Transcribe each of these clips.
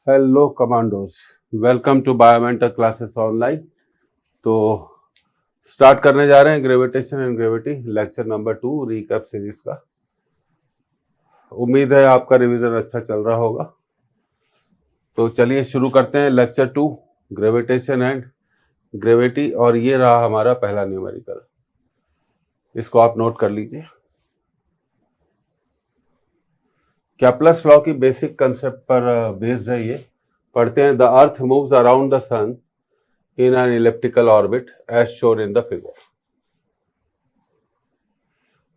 Hello commandos, welcome to Biomentor classes online. तो start करने जा रहे हैं gravitation and gravity lecture number 2 recap series का। उम्मीद है आपका रिवीजन अच्छा चल रहा होगा। तो चलिए शुरू करते हैं लेक्चर 2 ग्रेविटेशन एंड ग्रेविटी। और ये रहा हमारा पहला न्यूमेरिकल, इसको आप नोट कर लीजिए। कैप्लर्स लॉ की बेसिक कंसेप्ट पर बेस्ड है ये। पढ़ते हैं। The earth moves around the sun in an elliptical orbit as shown in the figure.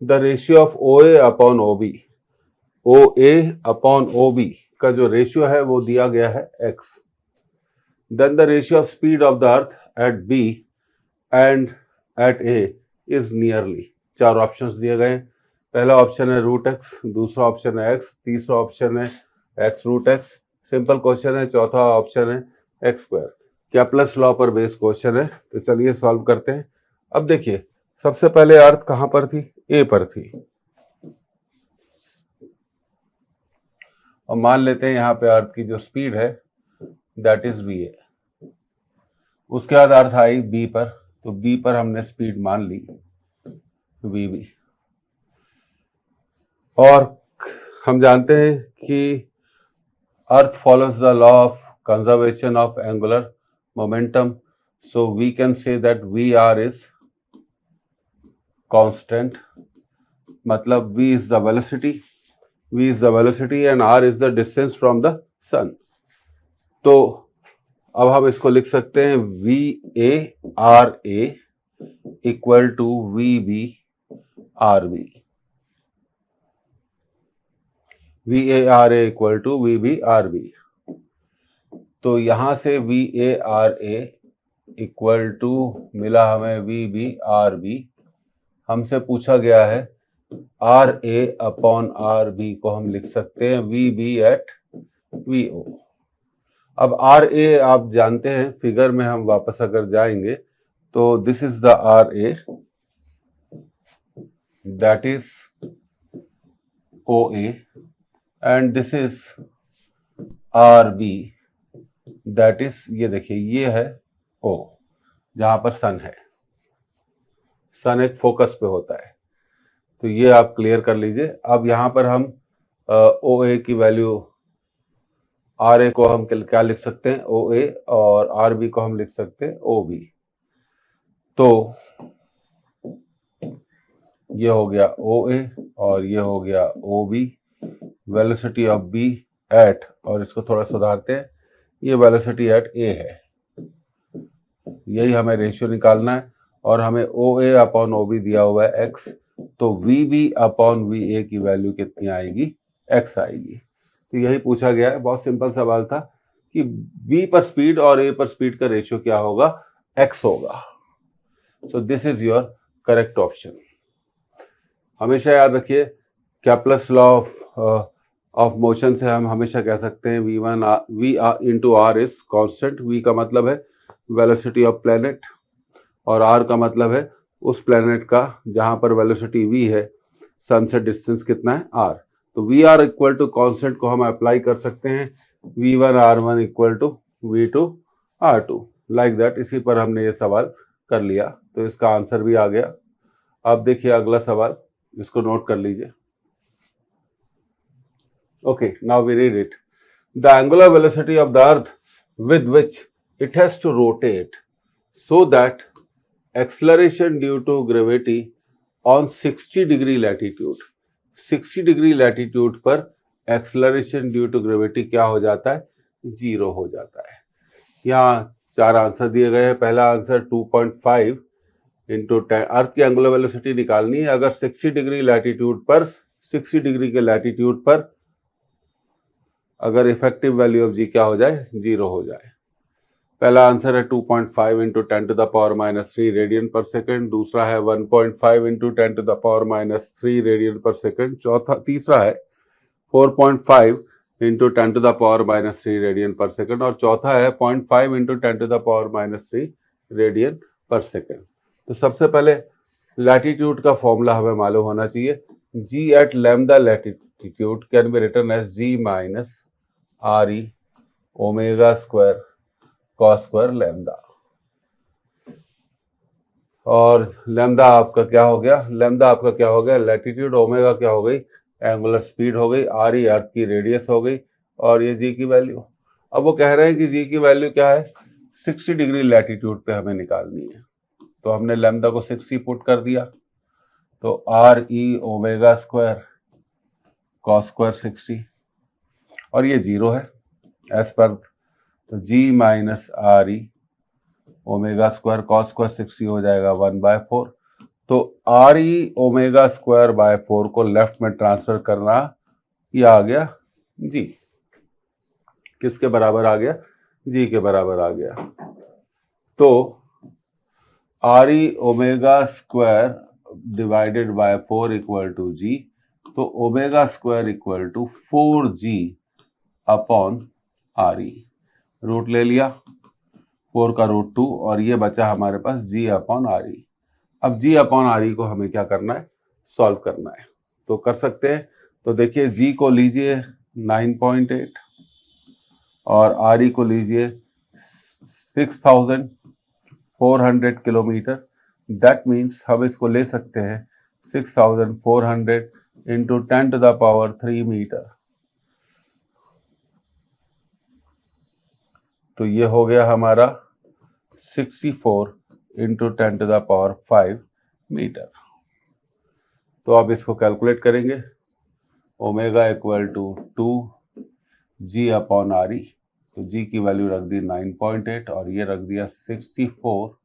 The ratio of OA upon OB, OA upon OB का जो रेशियो है वो दिया गया है x. Then the ratio of speed of the earth at B and at A is nearly. चार options दिए गए हैं। पहला ऑप्शन है √x, दूसरा ऑप्शन है x, तीसरा ऑप्शन है x√x, सिंपल क्वेश्चन है, चौथा ऑप्शन है x²। कैप्लर्स लॉ पर बेस्ड क्वेश्चन है। तो चलिए सॉल्व करते हैं। अब देखिए, सबसे पहले अर्थ कहां पर थी? ए पर थी। और मान लेते हैं यहां पे अर्थ की जो स्पीड है दैट इज वी ए। उसके बाद अर्थ आई बी पर, तो बी पर हमने स्पीड मान ली वी बी। और हम जानते हैं कि earth follows the law of conservation of angular momentum, so we can say that VR is constant, मतलब V is the velocity, V is the velocity and R is the distance from the sun. तो अब हम इसको लिख सकते हैं VA equal to VB equal to VB. तो यहां से VA इक्वल टू मिला हमें VB हमसे पूछा गया है RA अपॉन RB को हम लिख सकते हैं VB एट VO। अब RA आप जानते हैं, फिगर में हम वापस अगर जाएंगे तो this is the RA that is OA and this is RB that is, ये देखिए ये है O, जहां पर सन है। सन एक फोकस पे होता है, तो ये आप क्लियर कर लीजिए। अब यहां पर हम OA की वैल्यू, RA को हम क्या लिख सकते हैं OA और RB को हम लिख सकते हैं OB। तो ये हो गया OA और ये हो गया OB। Velocity of B at, और इसको थोड़ा सुधारते हैं, ये वेलोसिटी एट A है। यही हमें रेशियो निकालना है और हमें OA अपॉन OB दिया हुआ है x, तो VB अपॉन VA की वैल्यू कितनी आएगी? x आएगी। तो यही पूछा गया है। बहुत सिंपल सवाल था कि B पर स्पीड और A पर स्पीड का रेशियो क्या होगा? x होगा। So this is your correct option. हमेशा याद रखिए, कैप्लर्स लॉ ऑफ मोशन से हम हमेशा कह सकते हैं V into R is constant. V का मतलब है वेलोसिटी ऑफ प्लेनेट और R का मतलब है उस प्लेनेट का जहां पर वेलोसिटी V है, सन से डिस्टेंस कितना है R। तो VR इक्वल टू कॉन्स्टेंट को हम अप्लाई कर सकते हैं V1 R1 equal to V2 R2, like that. इसी पर हमने ये सवाल कर लिया, तो इसका आंसर भी आ गया। अब देखिए अगला सवाल, इसको नोट कर लीजिए। Okay, now we read it. The angular velocity of the earth with which it has to rotate so that acceleration due to gravity on 60 degree latitude, 60 degree latitude पर acceleration due to gravity क्या हो जाता है? 0 हो जाता है। यहाँ चार आंसर दिए गए हैं। पहला आंसर 2.5 इंटू 10, अर्थ की एंगुलर वेलोसिटी निकालनी है अगर 60 डिग्री लैटिट्यूड पर, 60 डिग्री के लैटिट्यूड पर अगर इफेक्टिव वैल्यू ऑफ जी क्या हो जाए? 0 हो जाए। पहला आंसर है 2.5 into 10 to the power -3 radian per second. दूसरा है 1.5 into 10 to the power -3 radian per second. तीसरा है 4.5 into 10 to the power -3 radian per second. और चौथा है 0.5 into 10 to the power -3 radian per second. तो सबसे पहले लैटिट्यूड का फॉर्मूला हमें मालूम होना चाहिए। G at lambda latitude can be written as G minus RE omega square cos square lambda. और लैम्डा आपका क्या हो गया, लैम्डा आपका क्या हो गया, लैटिट्यूड, ओमेगा क्या हो गई, एंगुलर स्पीड हो गई, आर ई अर्थ की रेडियस हो गई, और ये जी की वैल्यू। अब वो कह रहे हैं कि जी की वैल्यू क्या है, 60 डिग्री लैटिट्यूड पे हमें निकालनी है। तो हमने लैम्डा को 60 पुट कर दिया, तो R E omega square cos square 60, और ये 0 है एज पर, तो g minus R E omega square cos square 60 हो जाएगा 1/4। तो R E omega square by 4 को लेफ्ट में ट्रांसफर करना, ये आ गया जी, किसके बराबर आ गया, जी के बराबर आ गया। तो R E omega square divided by 4 equal to g, तो omega square equal to 4g upon are E, root ले लिया 4 का रूट 2, और ये बचा हमारे पास g अपॉन आर ई। अब g अपॉन आर ई को हमें क्या करना है, सॉल्व करना है। तो कर सकते हैं, तो देखिए g को लीजिए 9.8 और आर ई को लीजिए 6400 किलोमीटर। दैट मीन्स हम इसको ले सकते हैं 6400 इंटू 10⁻³ मीटर। तो ये हो गया हमारा 64 इंटू 10⁵ मीटर। तो अब इसको कैलकुलेट करेंगे, omega equal to 2g upon R E, तो g की वैल्यू रख दी 9.8 और ये रख दिया 64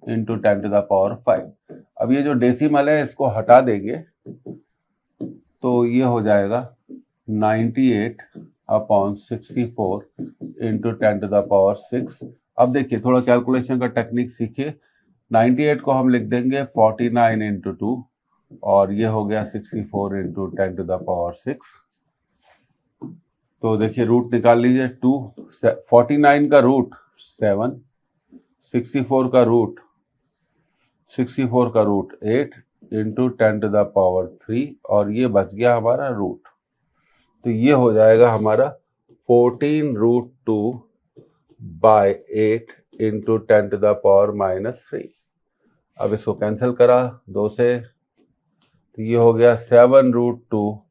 इंटू 10⁵। अब ये जो डेसिमल है इसको हटा देंगे, तो ये हो जाएगा 98 अपॉन 64 इंटू 10⁶। अब देखिए थोड़ा कैलकुलेशन का टेक्निक सीखिए। 98 को हम लिख देंगे 49 इंटू 2, और ये हो गया 64 इंटू 10⁶। तो देखिए रूट निकाल लीजिए, 49 का रूट 7, 64 का रूट 8 इंटू 10⁻3, और ये बच गया हमारा रूट। तो ये हो जाएगा हमारा 14√2/8 इंटू 10⁻³ अब इसको कैंसिल करा 2 से, तो ये हो गया 7√2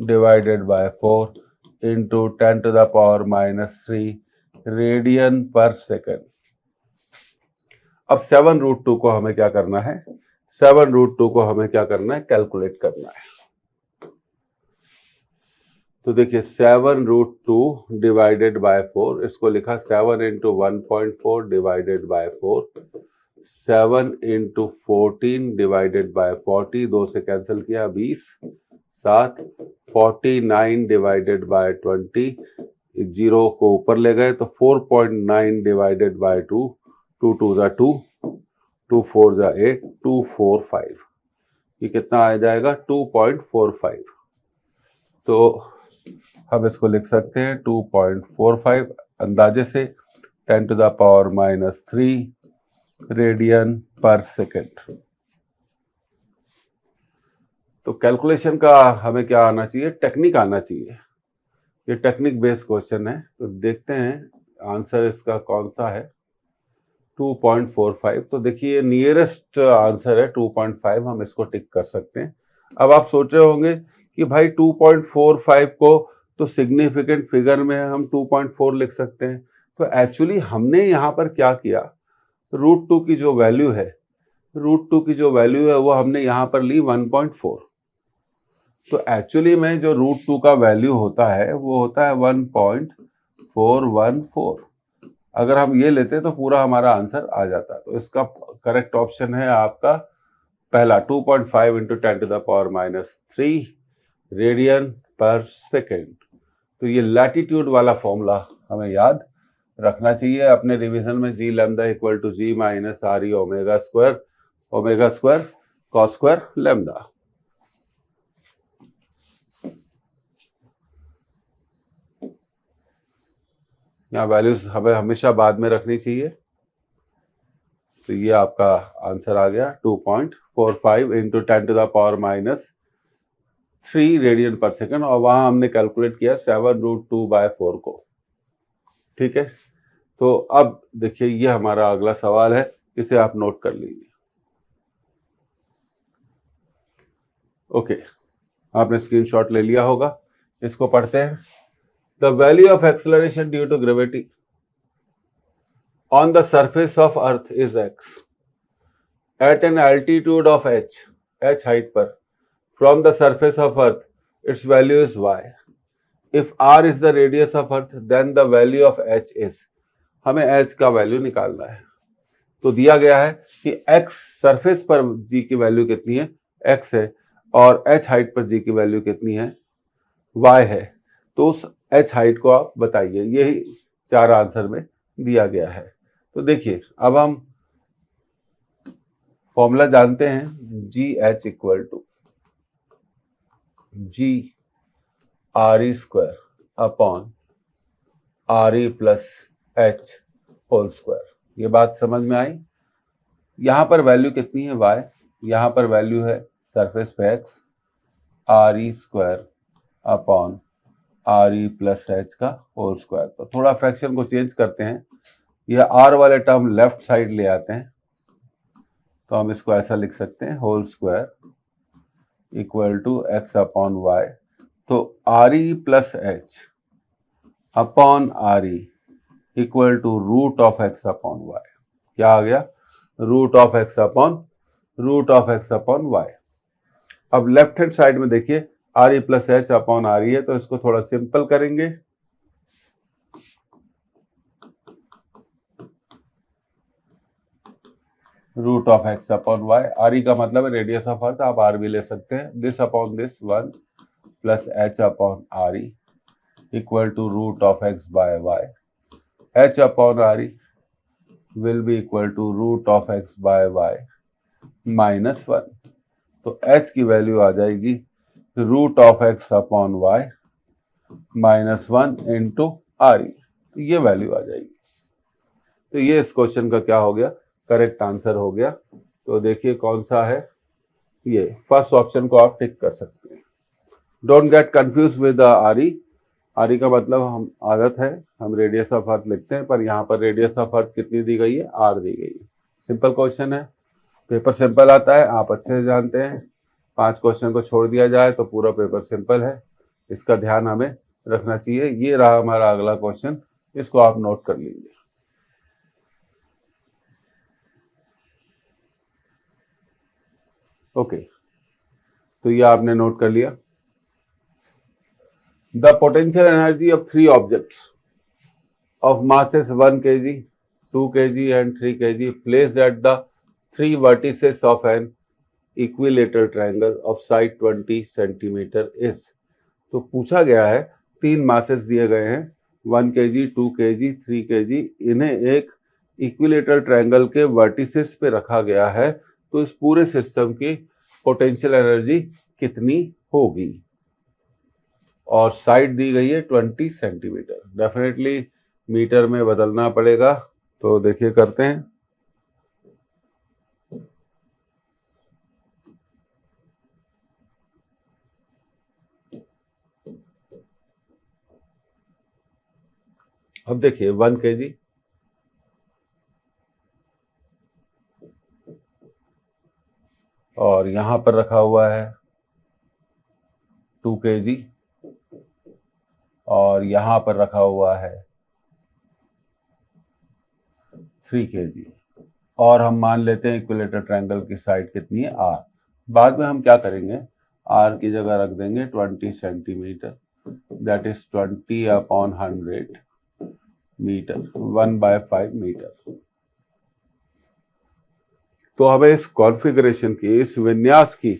डिवाइडेड बाय 4 इंटू 10⁻³ रेडियन पर सेकेंड। अब 7√2 को हमें क्या करना है, 7√2 को हमें क्या करना है, कैलकुलेट करना है। तो देखिए 7√2 डिवाइडेड बाय 4, इसको लिखा 7 into 1.4 divided by 4, 7 into 14 divided by 40, 2 से कैंसिल किया 20, 7 49 डिवाइडेड बाय 20, 0 को ऊपर ले गए तो 4.9 डिवाइडेड बाय 2, 2 2 जा 2, 2 4 जा 8, 245, ये कितना आ जाएगा 2.45। तो हम इसको लिख सकते हैं 2.45 अंदाजे से 10⁻³ रेडियन पर सेकेंड। तो कैलकुलेशन का हमें क्या आना चाहिए, टेक्निक आना चाहिए। ये टेक्निक बेस्ड क्वेश्चन है, तो देखते हैं आंसर इसका कौन सा है। 2.45, तो देखिए नियरेस्ट आंसर है 2.5, हम इसको टिक कर सकते हैं। अब आप सोच रहे होंगे कि भाई 2.45 को तो सिग्निफिकेंट फिगर में हम 2.4 लिख सकते हैं। तो एक्चुअली हमने यहाँ पर क्या किया, √2 की जो वैल्यू है, √2 की जो वैल्यू है वो हमने यहाँ पर ली 1.4। तो एक्चुअली में जो √2 का वैल्यू होता है वो होता है 1.414। अगर हम ये लेते तो पूरा हमारा आंसर आ जाता। तो इसका करेक्ट ऑप्शन है आपका पहला 2.5 इंटू 10⁻³ रेडियन पर सेकेंड। तो ये लैटिट्यूड वाला फॉर्मूला हमें याद रखना चाहिए अपने रिवीजन में, g lambda equal to g minus R E omega square cos square lambda. यहाँ वैल्यूज हमें हमेशा बाद में रखनी चाहिए। तो ये आपका आंसर आ गया 2.45 इंटू 10⁻³ रेडियन पर सेकेंड, और वहां हमने कैलकुलेट किया 7√2/4 को। ठीक है, तो अब देखिए ये हमारा अगला सवाल है, इसे आप नोट कर लीजिए। ओके, आपने स्क्रीनशॉट ले लिया होगा, इसको पढ़ते हैं। The value of acceleration due to gravity on the surface of earth is x at an altitude of h height पर from the surface of earth its value is y। If r is the radius of earth then the value of h is, हमें h का value निकालना है। तो दिया गया है कि x सरफेस पर g की वैल्यू कितनी है, x है, और h हाइट पर g की वैल्यू कितनी है, y है। तो उस h हाइट को आप बताइए, यही 4 आंसर में दिया गया है। तो देखिए अब हम फॉर्मूला जानते हैं, g h equal to g R E square upon are E plus h whole square. ये बात समझ में आई। यहां पर वैल्यू कितनी है, y, यहां पर वैल्यू है सरफेस पे x, are E square upon are E plus H का होल स्क्वायर। तो थोड़ा फ्रैक्शन को चेंज करते हैं, यह r वाले टर्म लेफ्ट साइड ले आते हैं, तो हम इसको ऐसा लिख सकते हैं, whole square equal to X upon Y. तो R E plus H upon R E equal to root of x upon Y. क्या आ गया, root of x upon Y. अब लेफ्ट हैंड साइड में देखिए R E plus H upon are E है, तो इसको थोड़ा सिंपल करेंगे। Root of x upon Y, R E का मतलब है रेडियस ऑफ अर्थ, आप आर भी ले सकते हैं। This upon this 1 plus H upon R E equal to root of x by y. H upon are e will be equal to root of x by y minus 1। तो h की value आ जाएगी root of x upon y minus 1 into r ई, तो ये value आ जाएगी। तो ये इस क्वेश्चन का क्या हो गया, करेक्ट आंसर हो गया। तो देखिए कौन सा है, ये फर्स्ट ऑप्शन को आप टिक कर सकते हैं। Don't get confuse with R E. Are E का मतलब हम आदत है हम रेडियस ऑफ अर्थ लिखते हैं, पर यहाँ पर रेडियस ऑफ अर्थ कितनी दी गई है, आर दी गई है। सिंपल क्वेश्चन है, पेपर सिंपल आता है, आप अच्छे से जानते हैं। 5 क्वेश्चन को छोड़ दिया जाए तो पूरा पेपर सिंपल है, इसका ध्यान हमें रखना चाहिए। ये रहा हमारा अगला क्वेश्चन, इसको आप नोट कर लीजिए। ओके, तो ये आपने नोट कर लिया। The potential energy of 3 objects of masses 1 kg, 2 kg and 3 kg placed at the 3 vertices of an equilateral triangle of side 20 centimeter is। तो पूछा गया है 3 मासेस दिए गए हैं, 1 kg, 2 kg, 3 kg, इन्हें एक इक्विलेटरल ट्रायंगल के वर्टिसेस पे रखा गया है, तो इस पूरे सिस्टम की पोटेंशियल एनर्जी कितनी होगी। और साइड दी गई है 20 सेंटीमीटर, डेफिनेटली मीटर में बदलना पड़ेगा। तो देखिए करते हैं, अब देखिए 1 kg और यहां पर रखा हुआ है 2 kg और यहां पर रखा हुआ है 3 kg, और हम मान लेते हैं इक्विलेटरल ट्रायंगल की साइड कितनी है, r। बाद में हम क्या करेंगे, r की जगह रख देंगे 20 centimetre, that is 20 upon 100 metre, 1/5 metre. तो हमें इस कॉन्फ़िगरेशन की, इस विन्यास की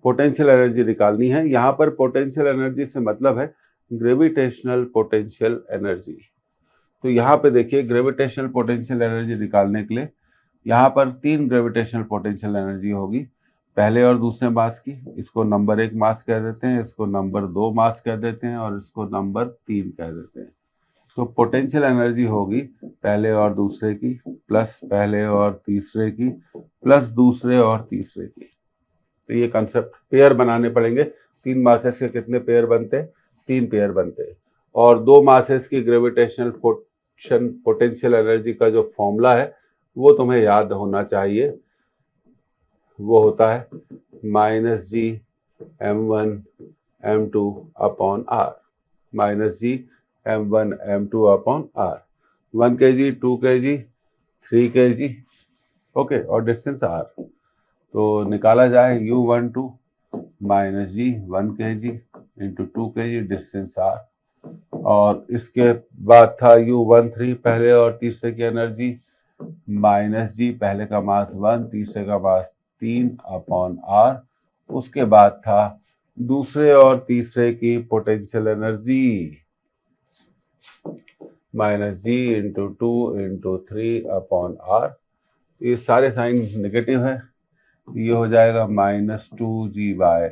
पोटेंशियल एनर्जी निकालनी है। यहां पर पोटेंशियल एनर्जी से मतलब है ग्रेविटेशनल पोटेंशियल एनर्जी। तो यहाँ पे देखिए ग्रेविटेशनल पोटेंशियल एनर्जी निकालने के लिए यहाँ पर 3 ग्रेविटेशनल पोटेंशियल एनर्जी होगी, पहले और दूसरे मास की। इसको नंबर 1 मास कह देते हैं, इसको नंबर 2 मास कह देते हैं और इसको नंबर 3 कह देते हैं। तो पोटेंशियल एनर्जी होगी पहले और दूसरे की प्लस पहले और तीसरे की प्लस दूसरे और तीसरे की। तो ये कंसेप्ट पेयर बनाने पड़ेंगे। 3 मासेस के कितने पेयर बनते हैं, 3 पेयर बनते हैं। और दो मासेस की ग्रेविटेशनल पोटेंशियल एनर्जी का जो फॉर्मूला है वो तुम्हें याद होना चाहिए। वो होता है -G m1 m2/r, -G m1 m2/r। 1 kg, 2 kg, 3 kg, okay, और डिस्टेंस r। तो निकाला जाए U12 -G 1 kg × 2 kg, distance r। और इसके बाद था U13 पहले और तीसरे की एनर्जी -G, पहले का मास 1, तीसरे का मास 3/r। उसके बाद था दूसरे और तीसरे की पोटेंशियल एनर्जी -G × 2 × 3/r। ये सारे साइन नेगेटिव है, ये हो जाएगा -2G/r,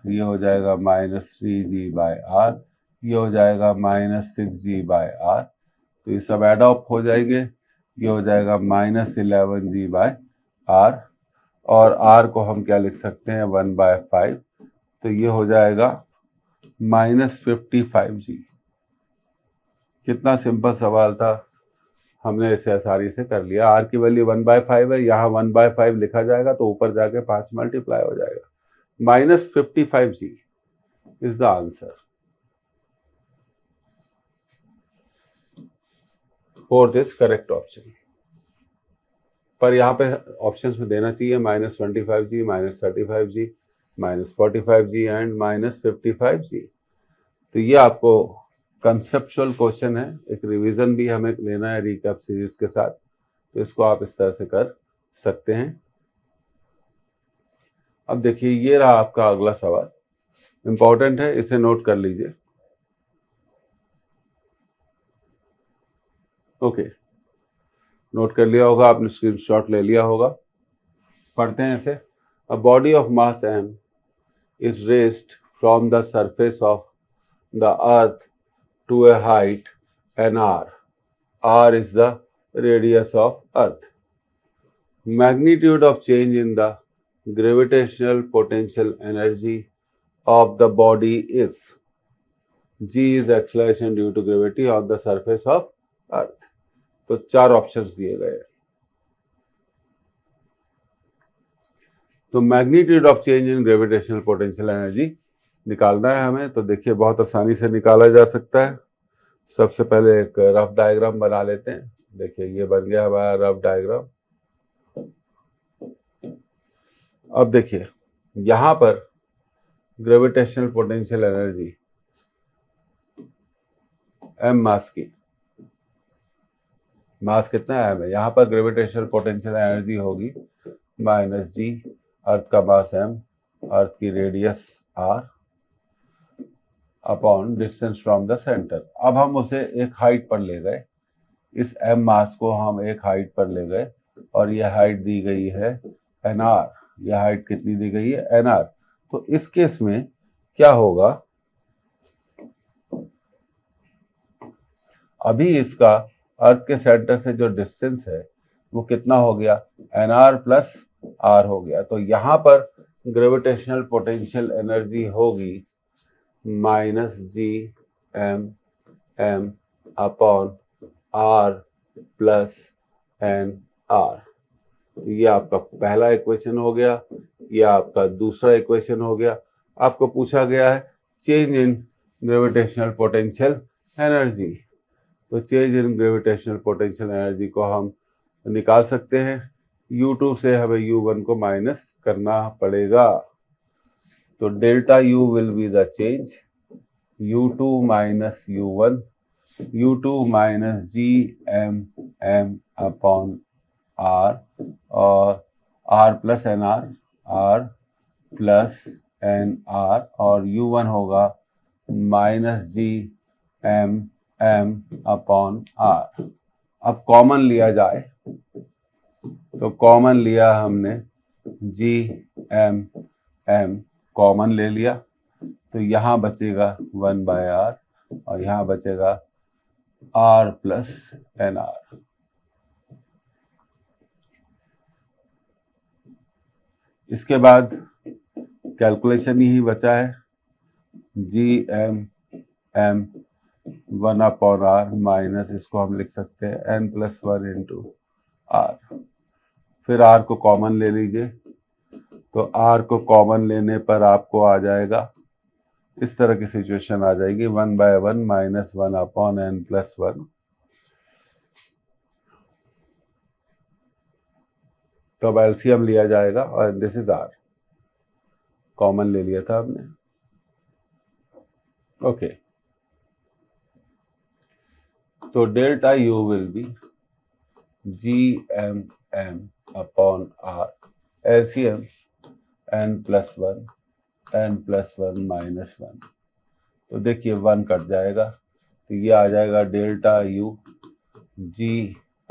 ये हो जाएगा -3G/r, ये हो जाएगा -6G/r। तो ये सब एड अप हो जाएंगे, ये हो जाएगा -11G/r। और r को हम क्या लिख सकते हैं 1/5, तो ये हो जाएगा -55G। कितना सिंपल सवाल था, हमने इसे आसानी से कर लिया। r की वैल्यू 1/5 है, यहाँ 1/5 लिखा जाएगा तो ऊपर जाके 5 मल्टीप्लाई हो जाएगा। -55G is the answer for this correct option. पर यहाँ पे ऑप्शंस में देना चाहिए -25G, -35G, -45G and -55G। तो ये आपको कंसेप्चुअल क्वेश्चन है, एक रिवीजन भी हमें लेना है रिकैप सीरीज के साथ, तो इसको आप इस तरह से कर सकते हैं। अब देखिए, ये रहा आपका अगला सवाल, इंपॉर्टेंट है, इसे नोट कर लीजिए। ओके, नोट कर लिया होगा आपने, स्क्रीनशॉट ले लिया होगा। पढ़ते हैं इसे। A body of mass m is raised from the surface of the earth to a height n/r. r is the radius of earth. Magnitude of change in the gravitational potential energy of the body is g is acceleration due to gravity on the surface of earth. तो चार options दिए गए हैं। तो magnitude of change in gravitational potential energy निकालना है हमें। तो देखिए, बहुत आसानी से निकाला जा सकता है। सबसे पहले एक रफ डायग्राम बना लेते हैं। देखिए, ये बन गया हमारा रफ डायग्राम। अब देखिए, यहां पर ग्रेविटेशनल पोटेंशियल एनर्जी m मास की, मास कितना है m है, यहाँ पर ग्रेविटेशनल पोटेंशियल एनर्जी होगी -G, अर्थ का मास m, अर्थ की radius r upon distance from the centre. अब हम उसे एक हाइट पर ले गए, इस m मास को हम एक हाइट पर ले गए और यह हाइट दी गई है nr। यह हाइट कितनी दी गई है nr। तो इस केस में क्या होगा, अभी इसका अर्थ के सेंटर से जो डिस्टेंस है वो कितना हो गया, nr प्लस r हो गया। तो यहाँ पर ग्रेविटेशनल पोटेंशियल एनर्जी होगी -Gm upon r plus nr। ये आपका पहला इक्वेशन हो गया, ये आपका दूसरा इक्वेशन हो गया। आपको पूछा गया है change in gravitational potential energy. तो change in gravitational potential energy को हम निकाल सकते हैं। U2 से हमें U1 को माइनस करना पड़ेगा। तो delta U will be the change, U2 minus U1, U2 minus Gm upon R और R plus NR, R plus NR, और U1 होगा -Gm अपॉन R। अब कॉमन लिया जाए, तो कॉमन लिया हमने Gm कॉमन ले लिया, तो यहाँ बचेगा 1/r और यहाँ बचेगा R प्लस NR। इसके बाद कैलकुलेशन ही बचा है, Gm एम 1/r माइनस इसको हम लिख सकते हैं n+1 इंटू आर। फिर r को कॉमन ले लीजिए, तो r को कॉमन लेने पर आपको आ जाएगा, इस तरह की सिचुएशन आ जाएगी 1/1 माइनस 1/n+1। तो अब एलसीएम लिया जाएगा और दिस इज r, कॉमन ले लिया था हमने। ओके, तो delta u will be GMM/r LCM n+1 minus 1। तो देखिए 1 कट जाएगा, तो ये आ जाएगा delta u GMM/n/r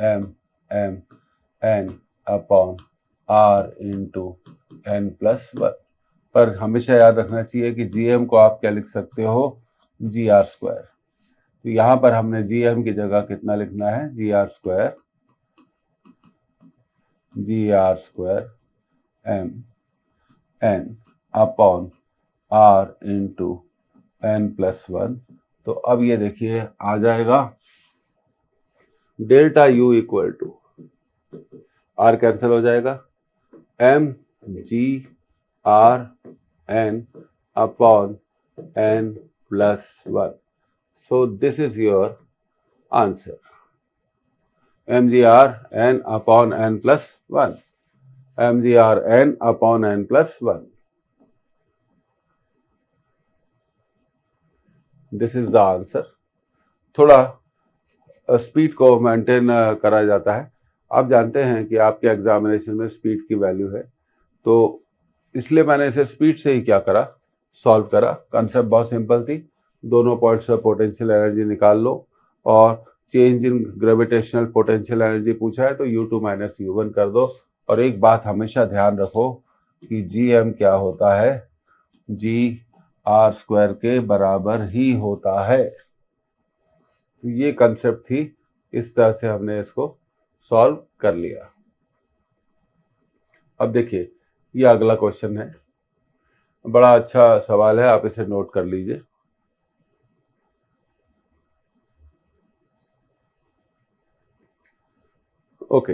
into n+1। पर हमेशा याद रखना चाहिए कि GM को आप क्या लिख सकते हो, GR²। तो यहाँ पर हमने GM की जगह कितना लिखना है, GR² m/n/r इंटू n+1। तो अब ये देखिए आ जाएगा delta u equal to, r cancel हो जाएगा, mgRn/n+1। So this is your answer, mgRn/n+1, mgRn/n+1। This is the answer। थोड़ा स्पीड को मेंटेन करा जाता है। आप जानते हैं कि आपके एग्जामिनेशन में स्पीड की वैल्यू है, तो इसलिए मैंने इसे स्पीड से ही क्या करा, सॉल्व करा। कंसेप्ट बहुत सिंपल थी, दोनों पॉइंट्स पर पोटेंशियल एनर्जी निकाल लो और change in gravitational potential energy पूछा है तो U2 माइनस U1 कर दो। और एक बात हमेशा ध्यान रखो कि GM क्या होता है, GR² के बराबर ही होता है। तो ये कंसेप्ट थी, इस तरह से हमने इसको सॉल्व कर लिया। अब देखिए ये अगला क्वेश्चन है, बड़ा अच्छा सवाल है, आप इसे नोट कर लीजिए। Okay,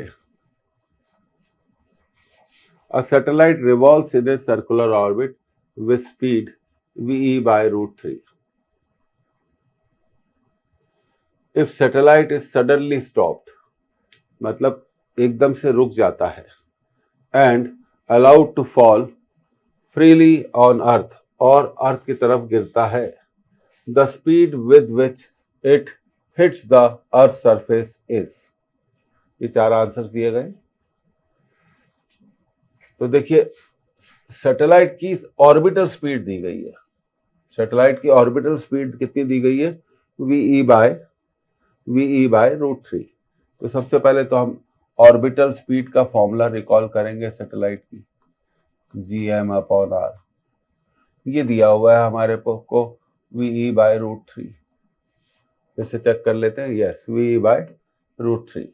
a satellite revolves in a circular orbit with speed ve/√3. If satellite is suddenly stopped, मतलब एकदम से रुक जाता है, and allowed to fall freely on earth, और अर्थ की तरफ गिरता है, the speed with which it hits the earth surface is। ये 4 आंसर्स दिए गए। तो देखिए सैटेलाइट की ऑर्बिटल स्पीड दी गई है, सैटेलाइट की ऑर्बिटल स्पीड कितनी दी गई है, ve/√3। तो सबसे पहले तो हम ऑर्बिटल स्पीड का फॉर्मूला रिकॉल करेंगे सैटेलाइट की, Gm/r। ये दिया हुआ है हमारे को ve/√3। इसे चेक कर लेते हैं, यस ve/√3,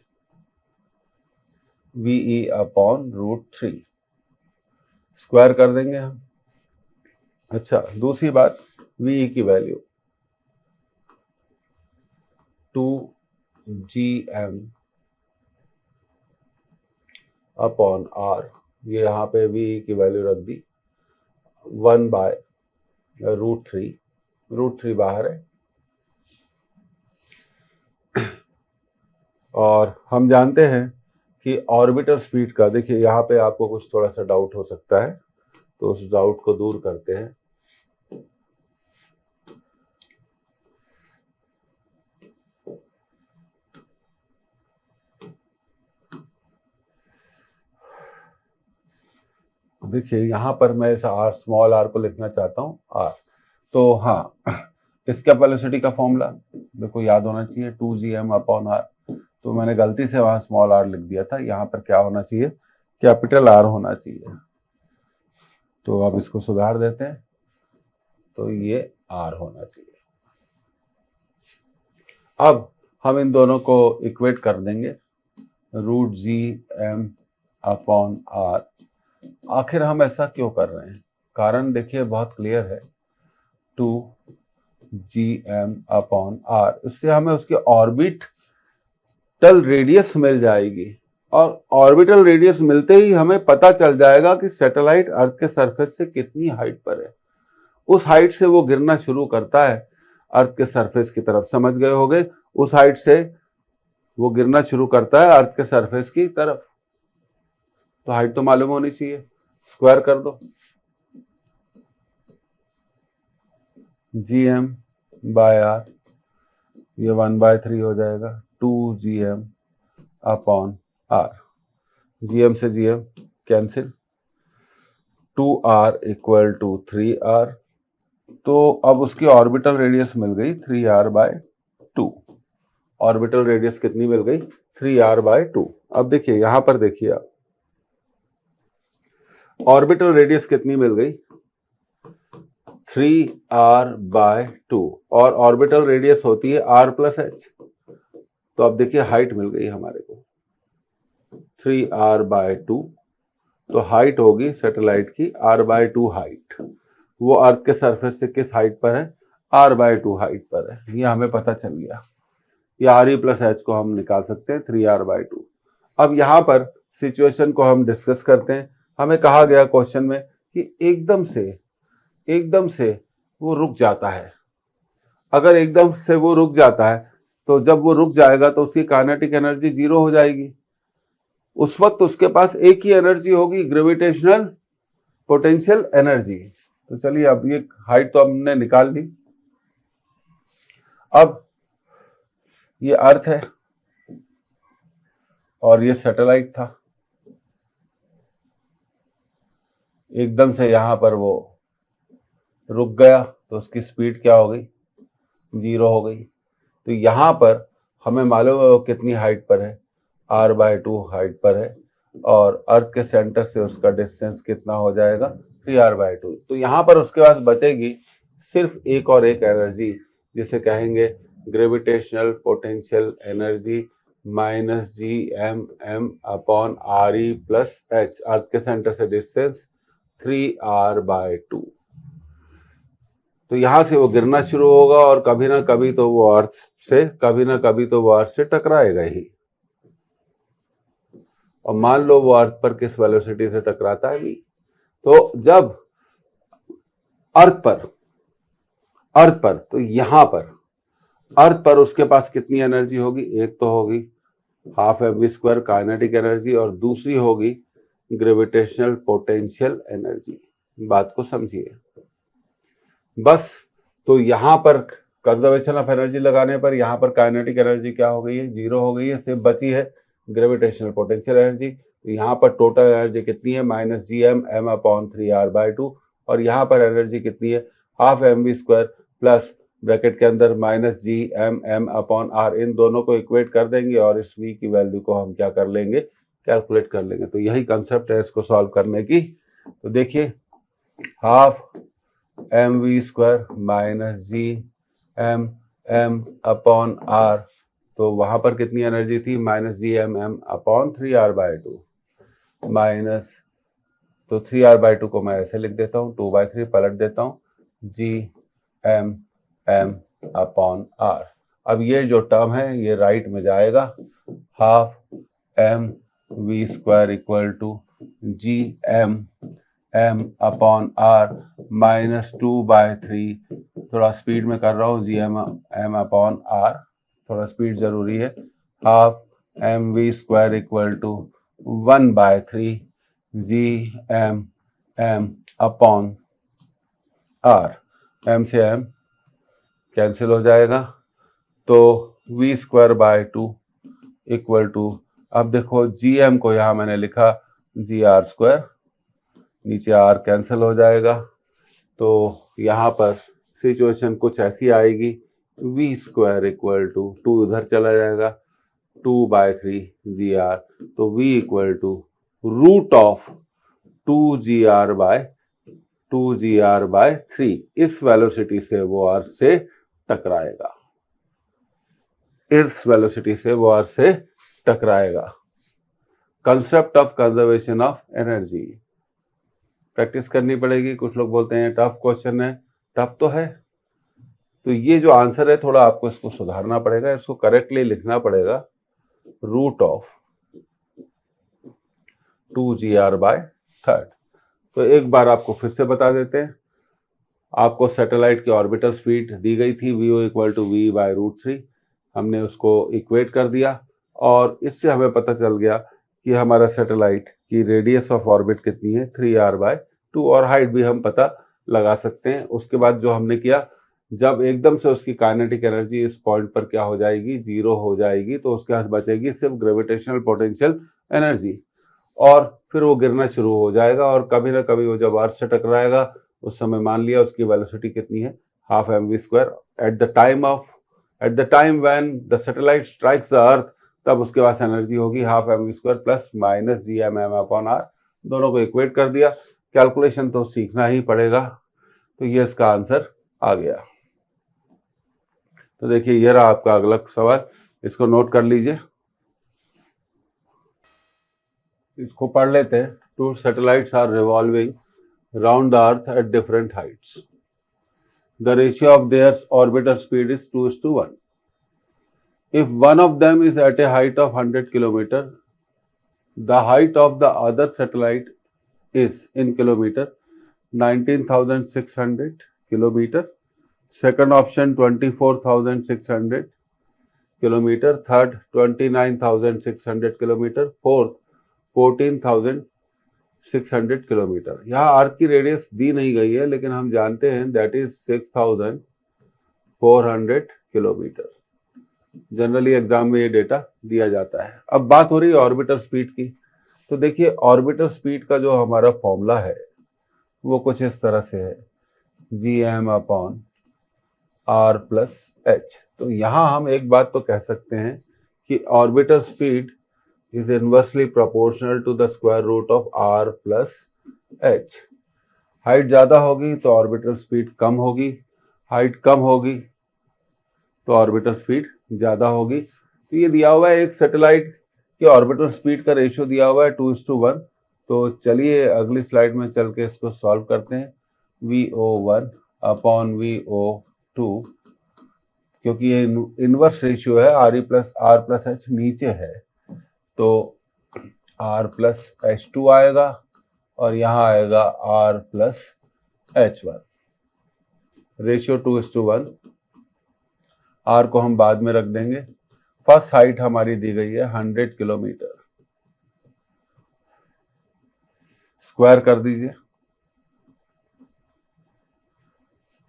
ve/√3 स्क्वायर कर देंगे हम। अच्छा, दूसरी बात, ve की वैल्यू 2Gm/r, ये यहाँ पे ve की वैल्यू रख दी 1/√3, √3 बाहर है। और हम जानते हैं कि ऑर्बिटल स्पीड का, देखिए यहाँ पे आपको कुछ थोड़ा सा डाउट हो सकता है, तो उस डाउट को दूर करते हैं। देखिए यहाँ पर मैं इस r स्मॉल r को लिखना चाहता हूँ r। तो हाँ, इसका वेलोसिटी का फॉर्मूला देखो याद होना चाहिए 2Gm/r। तो मैंने गलती से वहां स्मॉल r लिख दिया था, यहाँ पर क्या होना चाहिए, कैपिटल R होना चाहिए। तो अब इसको सुधार देते हैं, तो ये R होना चाहिए। अब हम इन दोनों को इक्वेट कर देंगे, √Gm/r। आखिर हम ऐसा क्यों कर रहे हैं, कारण देखिए बहुत क्लियर है, 2 GM/r। इससे हमें उसके ऑर्बिटल रेडियस मिल जाएगी, और ऑर्बिटल रेडियस मिलते ही हमें पता चल जाएगा कि सैटेलाइट अर्थ के सरफेस से कितनी हाइट पर है। उस हाइट से वो गिरना शुरू करता है अर्थ के सरफेस की तरफ। समझ गए होंगे, उस हाइट से वो गिरना शुरू करता है अर्थ के सरफेस की तरफ। तो हाइट तो मालूम होनी चाहिए, स्क्वायर कर दो। GM/r, ये 1/3 हो जाएगा 2GM/r। GM से GM cancel, 2r equal to 3r। तो अब उसकी ऑर्बिटल रेडियस मिल गई 3r/2। ऑर्बिटल रेडियस कितनी मिल गई? 3r/2। अब देखिए यहां पर देखिए आप, ऑर्बिटल रेडियस कितनी मिल गई? 3r/2, और ऑर्बिटल रेडियस होती है r+h। तो अब देखिए हाइट मिल गई हमारे को 3r/2। तो हाइट होगी सैटेलाइट की r/2 हाइट। वो अर्थ के सरफेस से किस हाइट पर है? r/2 हाइट पर है। ये हमें पता चल गया। ये re+h को हम निकाल सकते हैं 3r/2। अब यहां पर सिचुएशन को हम डिस्कस करते हैं। हमें कहा गया क्वेश्चन में कि एकदम से वो रुक जाता है। अगर एकदम से वो रुक जाता है, तो जब वो रुक जाएगा तो उसकी काइनेटिक एनर्जी 0 हो जाएगी। उस वक्त उसके पास एक ही एनर्जी होगी, ग्रेविटेशनल पोटेंशियल एनर्जी। तो चलिए, अब ये हाइट तो हमने निकाल ली। अब ये अर्थ है और ये सैटेलाइट था। एकदम से यहां पर वो रुक गया तो उसकी स्पीड क्या हो गई? 0 हो गई। तो यहां पर हमें मालूम है वो कितनी हाइट पर है? r/2 हाइट पर है, और अर्थ के सेंटर से उसका डिस्टेंस कितना हो जाएगा? 3r/2। तो यहां पर उसके पास बचेगी सिर्फ एक और एक एनर्जी, जिसे कहेंगे ग्रेविटेशनल पोटेंशियल एनर्जी -gmm/re+h। अर्थ के सेंटर से डिस्टेंस 3r/2। तो यहां से वो गिरना शुरू होगा, और कभी ना कभी तो वो अर्थ से टकराएगा ही। और मान लो वो अर्थ पर किस वेलोसिटी से टकराता है भी, तो जब अर्थ पर तो यहां पर अर्थ पर उसके पास कितनी एनर्जी होगी? एक तो होगी 12mv² काइनेटिक एनर्जी, और दूसरी होगी ग्रेविटेशनल पोटेंशियल एनर्जी। बात को समझिए बस। तो यहां पर कंजर्वेशन ऑफ एनर्जी लगाने पर यहां पर काइनेटिक एनर्जी क्या हो गई है? 0 हो गई है। सिर्फ बची है ग्रेविटेशनल पोटेंशियल एनर्जी। तो यहां पर टोटल एनर्जी कितनी है? -gmm/3r/2। और यहां पर एनर्जी कितनी है? 12mv² प्लस ब्रैकेट के अंदर -gmm/r। इन दोनों को इक्वेट कर देंगे और इस v की वैल्यू को हम क्या कर लेंगे? कैलकुलेट कर लेंगे। तो यही कंसेप्ट है इसको सॉल्व करने की। तो देखिए 12mv² -gmm/r, तो वहां पर कितनी एनर्जी थी? -gmm/3r/2 माइनस, तो 3r/2 को मैं ऐसे लिख देता हूँ, 2/3 पलट देता हूँ, gmm/r। अब ये जो टर्म है ये राइट में जाएगा, 12mv² इक्वल टू gmm/r -2/3, थोड़ा स्पीड में कर रहा हूँ, gmm/r, थोड़ा स्पीड जरूरी है, 12mv² equal to 1/3 gmm/r। m से m कैंसिल हो जाएगा, तो v²/2 इक्वल टू, अब देखो gm को यहां मैंने लिखा gr², नीचे r कैंसिल हो जाएगा। तो यहां पर सिचुएशन कुछ ऐसी आएगी, v² इक्वल टू 2 उधर चला जाएगा, 2/3 gr। तो v इक्वल टू √2gr/3। इस वेलोसिटी से वो अर्थ से टकराएगा, इस वेलोसिटी से वो अर्थ से टकराएगा। Concept of conservation of energy practice करनी पड़ेगी। कुछ लोग बोलते हैं टफ क्वेश्चन है, टफ तो है, तो ये जो आंसर है थोड़ा आपको इसको सुधारना पड़ेगा, इसको करेक्टली लिखना पड़ेगा रूट ऑफ 2gr/3। तो एक बार आपको फिर से बता देते हैं, आपको सैटेलाइट की ऑर्बिटल स्पीड दी गई थी VO = v/√3, हमने उसको इक्वेट कर दिया और इससे हमें पता चल गया कि हमारा सैटेलाइट की रेडियस ऑफ ऑर्बिट कितनी है 3r/2 और हाइट भी हम पता लगा सकते हैं। उसके बाद जो हमने किया, जब एकदम से उसकी काइनेटिक एनर्जी इस पॉइंट पर क्या हो जाएगी, 0 हो जाएगी, तो उसके पास बचेगी सिर्फ ग्रेविटेशनल पोटेंशियल एनर्जी और फिर वो गिरना शुरू हो जाएगा और कभी ना कभी वो जब अर्थ से टकराएगा उस समय मान लिया उसकी वेलोसिटी कितनी है, half mv²। At the time when the satellite strikes the earth, तब उसके पास एनर्जी होगी half mv² plus minus gmm/r। दोनों को इक्वेट कर दिया। कैलकुलेशन तो सीखना ही पड़ेगा। तो ये इसका आंसर आ गया। तो देखिए ये रहा आपका अगला सवाल, इसको नोट कर लीजिए, इसको पढ़ लेते हैं। Two satellites are revolving round the earth at different heights. The ratio of their orbital speed is 2:1. If one of them is at a height of 100 km, the height of the other satellite is in kilometer 19,600 km. Second option 24,600 km. Third 29,600 km. Fourth 14,600 kilometre. यहाँ अर्थ की radius दी नहीं गई है, लेकिन हम जानते हैं that is 6,400 kilometre. Generally exam में ये डेटा दिया जाता है। अब बात हो रही है ऑर्बिटर स्पीड की। तो देखिए ऑर्बिटर स्पीड का जो हमारा फॉर्मूला है वो कुछ इस तरह से है, gm/r+h। तो यहाँ हम एक बात तो कह सकते हैं कि orbiter speed is inversely proportional to the square root of r+h। Height ज्यादा होगी तो ऑर्बिटल स्पीड कम होगी, हाइट कम होगी तो ऑर्बिटल स्पीड ज्यादा होगी। तो ये दिया हुआ है, एक सैटेलाइट के ऑर्बिटल स्पीड का रेशियो दिया हुआ है 2:1। तो चलिए अगली स्लाइड में चल के इसको सॉल्व करते हैं। VO1/VO2, क्योंकि ये इनवर्स रेशियो है, r+h नीचे है तो r+h2 आएगा और यहाँ आएगा r+h1। रेशियो 2:1। r को हम बाद में रख देंगे। फर्स्ट हाइट हमारी दी गई है 100 किलोमीटर। स्क्वायर कर दीजिए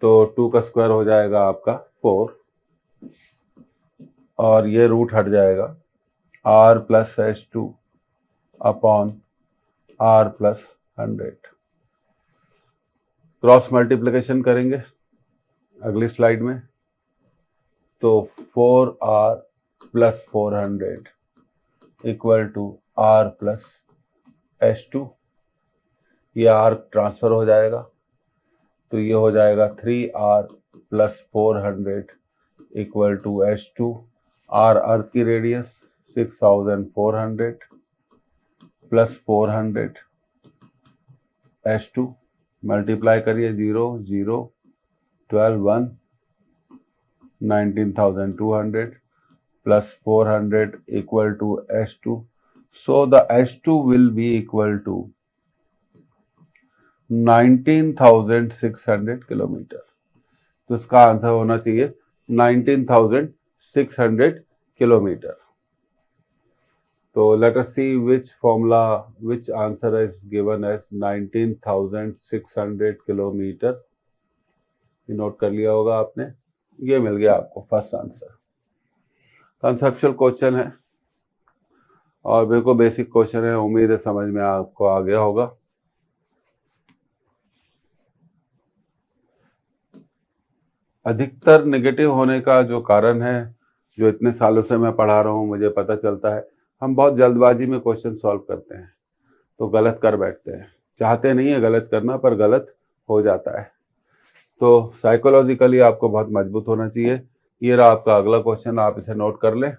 तो 2 का स्क्वायर हो जाएगा आपका 4 और ये रूट हट जाएगा r+h2/r+100। क्रॉस मल्टीप्लिकेशन करेंगे अगली स्लाइड में, तो 4r+400 = r+h2। ये r ट्रांसफर हो जाएगा तो ये हो जाएगा 3r+400 = h2। r अर्थ की रेडियस 6,400 प्लस 400 h2 मल्टीप्लाई करिए 0 0 12 1 19,200 plus 400 equal to h2. So the h2 will be equal to 19,600 kilometre. तो इसका आंसर होना चाहिए 19,600 किलोमीटर। तो let us see which answer is given as 19,600 kilometre. ये नोट कर लिया होगा आपने, ये मिल गया आपको फर्स्ट आंसर। कंसेप्चुअल क्वेश्चन है और बिल्कुल बेसिक क्वेश्चन है, उम्मीद है समझ में आपको आ गया होगा। अधिकतर नेगेटिव होने का जो कारण है, जो इतने सालों से मैं पढ़ा रहा हूँ मुझे पता चलता है, हम बहुत जल्दबाजी में क्वेश्चन सॉल्व करते हैं तो गलत कर बैठते हैं। चाहते नहीं है गलत करना पर गलत हो जाता है। तो साइकोलॉजिकली आपको बहुत मजबूत होना चाहिए। ये रहा आपका अगला क्वेश्चन, आप इसे नोट कर लें।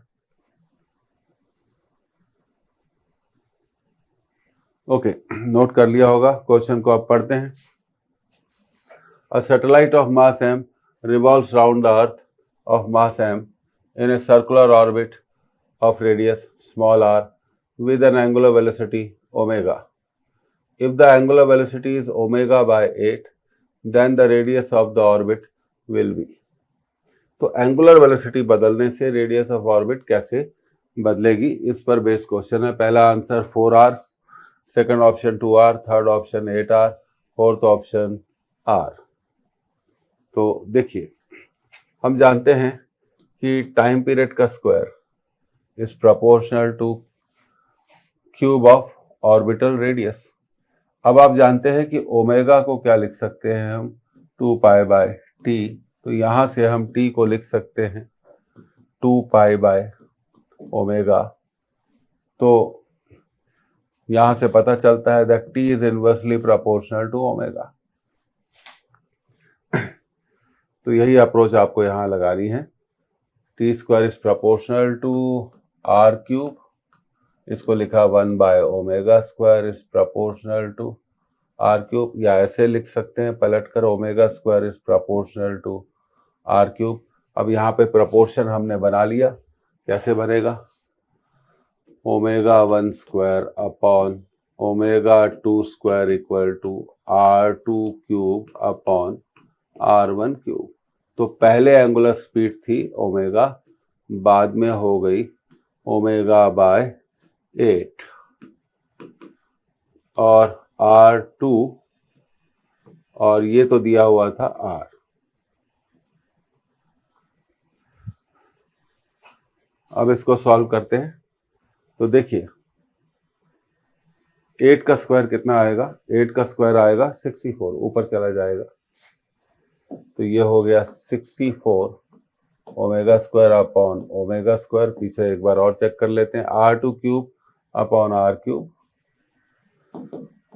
ओके, नोट कर लिया होगा। क्वेश्चन को आप पढ़ते हैं। A satellite of mass m revolves round the earth of mass m in a circular orbit of radius small r with an angular velocity omega. If the angular velocity is omega by 8, then the radius of the orbit will be. तो angular velocity बदलने से radius of orbit कैसे बदलेगी, इस पर based question है। पहला answer 4r, second option 2r, third option 8r, fourth option r। तो देखिए, हम जानते हैं कि टाइम पीरियड का square is proportional two cube of orbital radius. अब आप जानते हैं कि ओमेगा को क्या लिख सकते हैं हम, 2 पाई बाय टी। तो यहां से हम t को लिख सकते हैं 2 पाई बाय ओमेगा। तो यहां से पता चलता है that t is inversely proportional to omega. तो यही अप्रोच आपको यहां लगानी है। T square is proportional to are cube, इसको लिखा 1 by omega square is proportional to are cube, या ऐसे लिख सकते हैं पलटकर omega square is proportional to are cube. अब यहाँ पे प्रोपोर्शन हमने बना लिया, कैसे बनेगा, omega 1 square upon omega 2 square equal to r2 cube upon r1 cube. तो पहले एंगुलर स्पीड थी ओमेगा, बाद में हो गई ओमेगा बाय 8, और r2, और ये तो दिया हुआ था r। अब इसको सॉल्व करते हैं। तो देखिए 8 का स्क्वायर कितना आएगा, 8 का स्क्वायर आएगा 64, ऊपर चला जाएगा। तो ये हो गया 64 omega square upon omega square. पीछे एक बार और चेक कर लेते हैं, r2 cube upon r cube,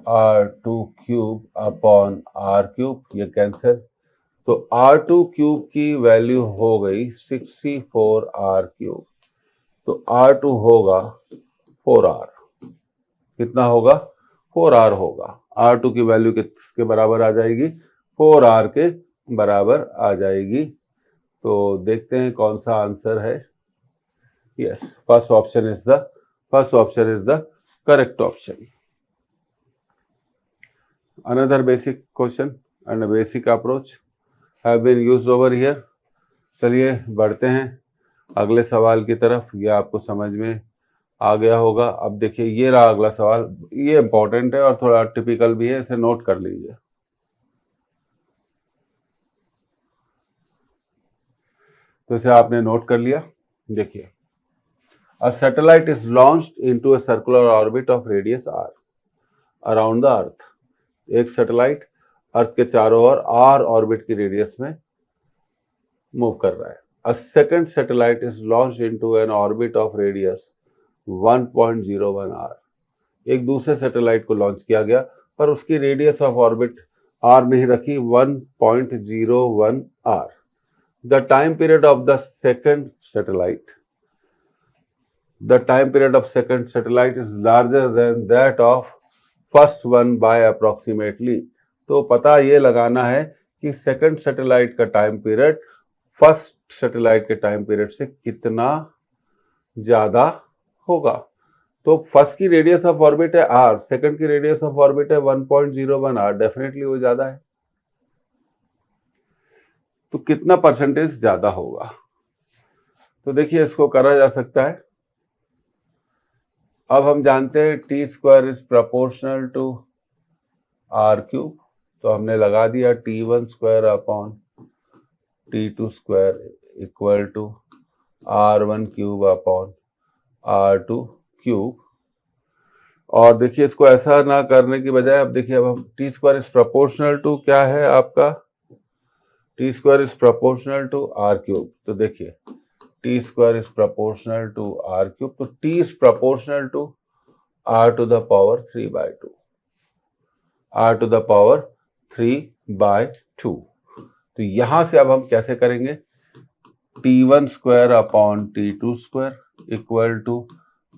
r2 cube upon r cube, ये कैंसिल। तो r2 क्यूब की वैल्यू हो गई 64 r क्यूब। तो r2 होगा 4r। कितना होगा, 4r होगा। r2 की वैल्यू किसके बराबर आ जाएगी, 4r के बराबर आ जाएगी। तो देखते हैं कौन सा आंसर है। Yes, first option is the correct option. Another basic question and basic approach have been used over here. चलिए बढ़ते हैं अगले सवाल की तरफ। ये आपको समझ में आ गया होगा। अब देखिए, ये रहा अगला सवाल। ये इंपॉर्टेंट है और थोड़ा टिपिकल भी है, इसे नोट कर लीजिए। तो इसे आपने नोट कर लिया। देखिए, a satellite is launched into a circular orbit of radius r around the earth. एक सैटेलाइट अर्थ के चारों ओर r ऑर्बिट की रेडियस में मूव कर रहा है। A second satellite is launched into an orbit of radius 1.01 r। एक दूसरे सैटेलाइट को लॉन्च किया गया, पर उसकी रेडियस ऑफ ऑर्बिट r नहीं रखी, 1.01 r। The time period of the second satellite is larger than that of first one by approximately। तो पता ये लगाना है कि सेकंड सैटेलाइट का टाइम पीरियड फर्स्ट सैटेलाइट के टाइम पीरियड से कितना ज्यादा होगा। तो फर्स्ट की रेडियस ऑफ ऑर्बिट है r, सेकंड की रेडियस ऑफ ऑर्बिट है 1.01 r, डेफिनेटली वो ज्यादा है। तो कितना परसेंटेज ज्यादा होगा। तो देखिए, इसको करा जा सकता है। अब हम जानते हैं t square is proportional to are cube. तो हमने लगा दिया t1 square upon t2 square equal to r1 cube upon r2 cube. और देखिए, इसको ऐसा ना करने की बजाय अब देखिए, अब हम T square is proportional to क्या है आपका, T square is proportional to are cube. तो देखिए, T square is proportional to are cube, तो T is proportional to r to the power 3/2, r to the power 3/2। तो यहां से अब हम कैसे करेंगे, t1 square upon t2 square equal to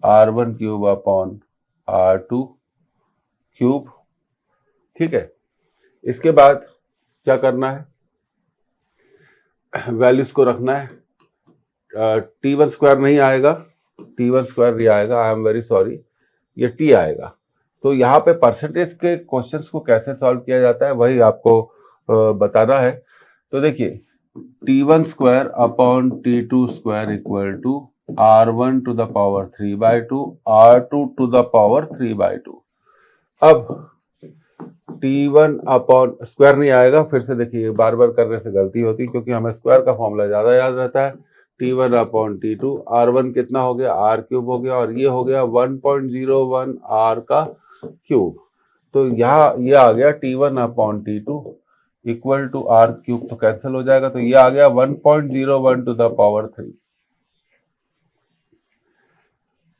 r1 cube upon r2 cube. ठीक है, इसके बाद क्या करना है, वैल्यूज को रखना है। T1 स्क्वायर नहीं आएगा, T1 स्क्वायर नहीं आएगा, आई एम वेरी सॉरी, ये T आएगा। तो यहाँ पे परसेंटेज के क्वेश्चंस को कैसे सॉल्व किया जाता है वही आपको बताना है। तो देखिए T1 square upon T2 square equal to R1 to the power 3/2 R2 to the power 3/2। अब T1 अपॉन स्क्वायर नहीं आएगा, फिर से देखिए बार बार करने से गलती होती है क्योंकि हमें स्क्वायर का फॉर्मूला ज्यादा याद रहता है। T1 अपॉन T2, R1 कितना हो गया, R क्यूब हो गया, और ये हो गया 1.01 R का क्यूब। तो यहाँ ये आ गया T1 upon T2 equal to R cube, तो कैंसिल हो जाएगा, तो ये आ गया 1.01 टू द पावर 3।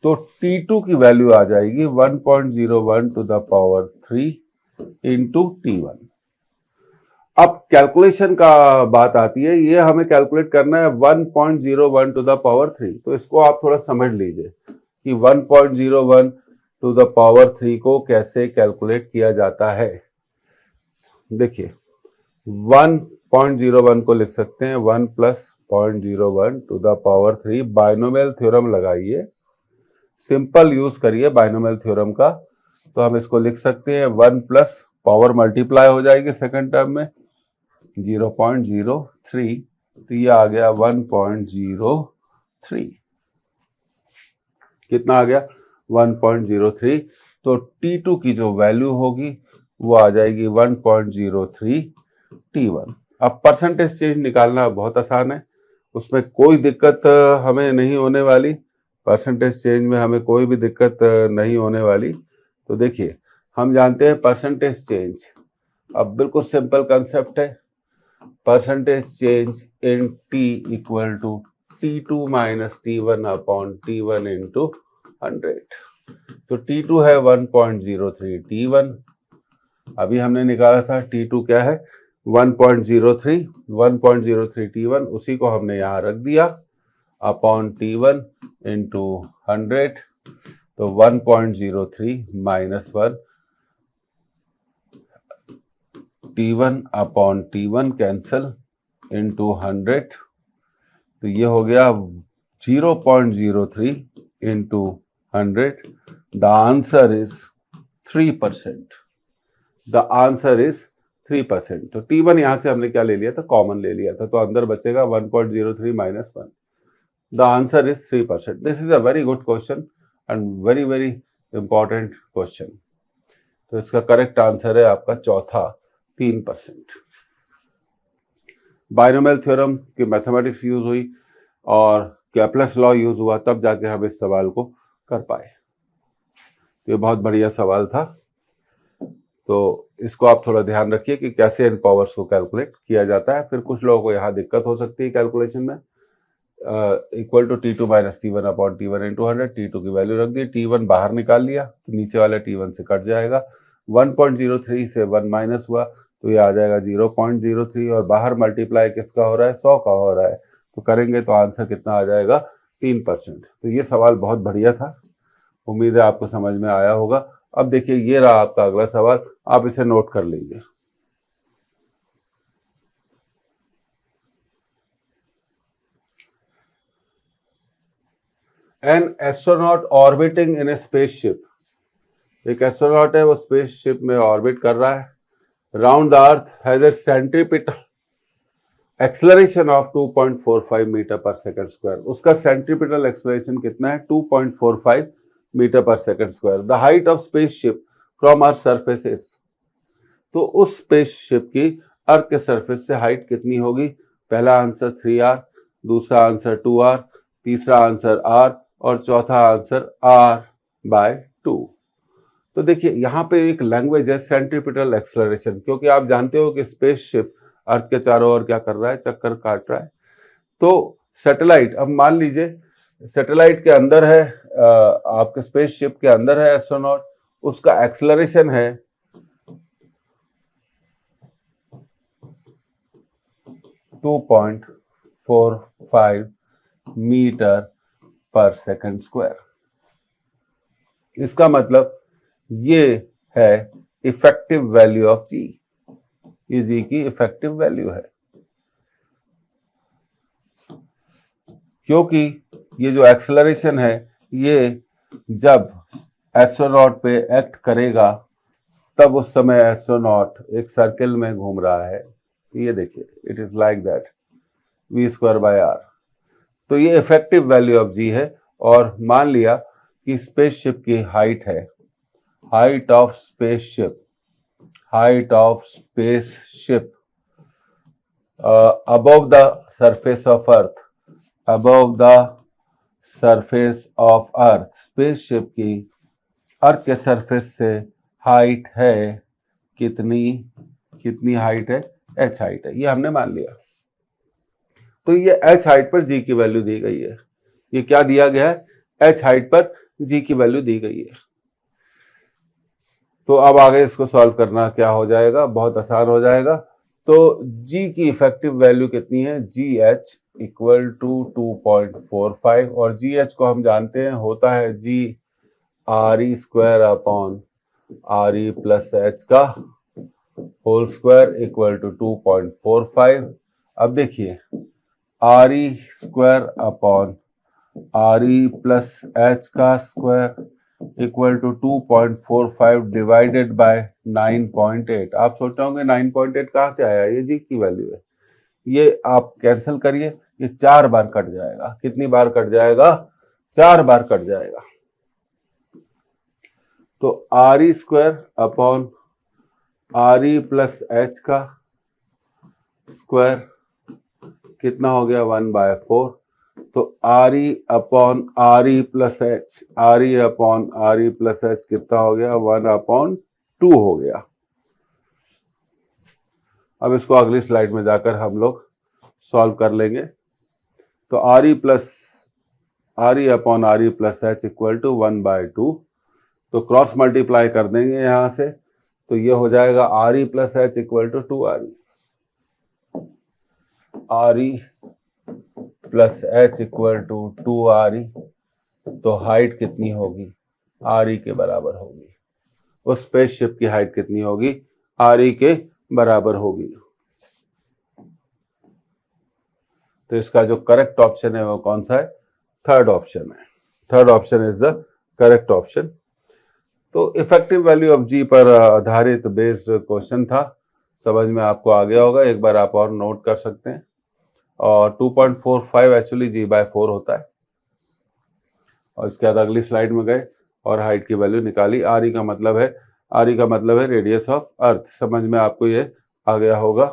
तो T2 की वैल्यू आ जाएगी 1.01 to the power 3 into T1। अब कैलकुलेशन का बात आती है, ये हमें कैलकुलेट करना है 1.01 टू द पावर 3। तो इसको आप थोड़ा समझ लीजिए कि 1.01 टू द पावर 3 को कैसे कैलकुलेट किया जाता है। देखिए 1.01 को लिख सकते हैं 1 plus 0.01 to the power 3। Binomial theorem लगाइए, सिंपल यूज करिए बाइनोमियल थ्योरम का। तो हम इसको लिख सकते हैं 1 प्लस पावर मल्टीप्लाई हो जाएगी सेकंड टर्म में 0.03, तो ये आ गया 1.03। कितना आ गया 1.03। तो T2 की जो वैल्यू होगी वो आ जाएगी 1.03 T1। अब परसेंटेज चेंज निकालना बहुत आसान है, उसमें कोई दिक्कत हमें नहीं होने वाली। परसेंटेज चेंज में हमें कोई भी दिक्कत नहीं होने वाली। तो देखिए हम जानते हैं परसेंटेज चेंज, अब बिल्कुल सिंपल कंसेप्ट है। Percentage change in T equal to T2 minus T1 upon T1 into 100। तो T2 है 1.03 T1, अभी हमने निकाला था T2 क्या है 1.03 T1, उसी को हमने यहाँ रख दिया अपॉन T1 इंटू 100। तो 1.03 minus 1 T1 upon T1 cancel into 100, तो ये हो गया 0.03 into 100। The answer is 3%। The answer is 3%। तो T1 यहां से हमने क्या ले लिया था, कॉमन ले लिया था, तो अंदर बचेगा 1.03 minus 1। The answer is 3%। This is a very good question and very very important question. तो इसका करेक्ट आंसर है आपका चौथा 3%। बाइनोमियल थ्योरम की मैथमेटिक्स यूज हुई और कैप्लर्स लॉ यूज हुआ, तब जाके हम इस सवाल को कर पाए। ये बहुत बढ़िया सवाल था, तो इसको आप थोड़ा ध्यान रखिए कि कैसे इन पावर्स को कैलकुलेट किया जाता है। फिर कुछ लोगों को यहाँ दिक्कत हो सकती है कैलकुलेशन में। Equal to T2 minus T1 upon T1 into 100, T2 की वैल्यू रख दी, T1 बाहर निकाल लिया तो नीचे वाले T1 से कट जाएगा, 1.03 से 1 माइनस हुआ तो ये आ जाएगा 0.03, और बाहर मल्टीप्लाई किसका हो रहा है 100 का हो रहा है, तो करेंगे तो आंसर कितना आ जाएगा 3%। तो ये सवाल बहुत बढ़िया था, उम्मीद है आपको समझ में आया होगा। अब देखिए ये रहा आपका अगला सवाल, आप इसे नोट कर लीजिए। An astronaut orbiting in a spaceship, एक एस्ट्रोनॉट है वो स्पेसशिप में ऑर्बिट कर रहा है round the earth, has a centripetal acceleration of 2.45 metre per second square. उसका सेंट्रीपिटल एक्सेलरेशन कितना है 2.45 metre per second square. The height of spaceship from earth surface is, तो उस स्पेसशिप की अर्थ के सरफेस से हाइट कितनी होगी। पहला आंसर 3r, दूसरा आंसर 2r, तीसरा आंसर r और चौथा आंसर r/2। तो देखिए यहाँ पे एक लैंग्वेज है सेंट्रीपिटल एक्सेलरेशन, क्योंकि आप जानते हो कि स्पेसशिप अर्थ के चारों ओर क्या कर रहा है, चक्कर काट रहा है। तो सैटेलाइट, अब मान लीजिए सैटेलाइट के अंदर है, आपके स्पेसशिप के अंदर है एस्ट्रोनॉट, उसका एक्सेलरेशन है 2.45 मीटर पर सेकंड स्क्वायर। इसका मतलब ये है इफेक्टिव वैल्यू ऑफ जी, ये जी की इफेक्टिव वैल्यू है। क्योंकि ये जो एक्सेलरेशन है ये जब एस्ट्रोनॉट पे एक्ट करेगा तब उस समय एस्ट्रोनॉट एक सर्किल में घूम रहा है। ये देखिए, it is like that v²/r। तो ये इफेक्टिव वैल्यू ऑफ g है। और मान लिया कि स्पेसशिप की हाइट है, height of spaceship above the surface of earth, spaceship की अर्थ के सरफेस से हाइट है कितनी हाइट है, h हाइट है, ये हमने मान लिया। तो ये h हाइट पर g की वैल्यू दी गई है। ये क्या दिया गया है, h हाइट पर g की वैल्यू दी गई है। तो अब आगे इसको सॉल्व करना क्या हो जाएगा, बहुत आसान हो जाएगा। तो g की इफेक्टिव वैल्यू कितनी है, GH इक्वल टू 2.45 और GH को हम जानते हैं होता है g RE² प्लस h का होल स्क्वायर इक्वल टू 2.45। अब देखिए RE² प्लस h का square equal to 2.45 divided by 9.8। आप सोच रहे होंगे 9.8 कहां से आया, ये जी की वैल्यू है। ये आप कैंसिल करिए, ये 4 बार कट जाएगा। कितनी बार कट जाएगा, 4 बार कट जाएगा। तो RE² RE प्लस h का स्क्वायर कितना हो गया, 1/4। तो RE प्लस h कितना हो गया, 1/2 हो गया। अब इसको अगली स्लाइड में जाकर हम लोग सॉल्व कर लेंगे। तो RE plus h equal to 1/2। तो क्रॉस मल्टीप्लाई कर देंगे यहां से, तो ये हो जाएगा RE plus h equal to 2RE। RE plus h equal to 2RE। तो हाइट कितनी होगी, RE के बराबर होगी। उस स्पेसशिप की हाइट कितनी होगी, RE के बराबर होगी। तो इसका जो करेक्ट ऑप्शन है वो कौन सा है, थर्ड ऑप्शन है। Third option is the correct option. तो इफेक्टिव वैल्यू ऑफ जी पर आधारित बेस्ड क्वेश्चन था, समझ में आपको आ गया होगा। एक बार आप और नोट कर सकते हैं। और 2.45 एक्चुअली g/4 होता है। और इसके बाद अगली स्लाइड में गए और हाइट की वैल्यू निकाली। RE का मतलब है रेडियस ऑफ अर्थ। समझ में आपको ये आ गया होगा।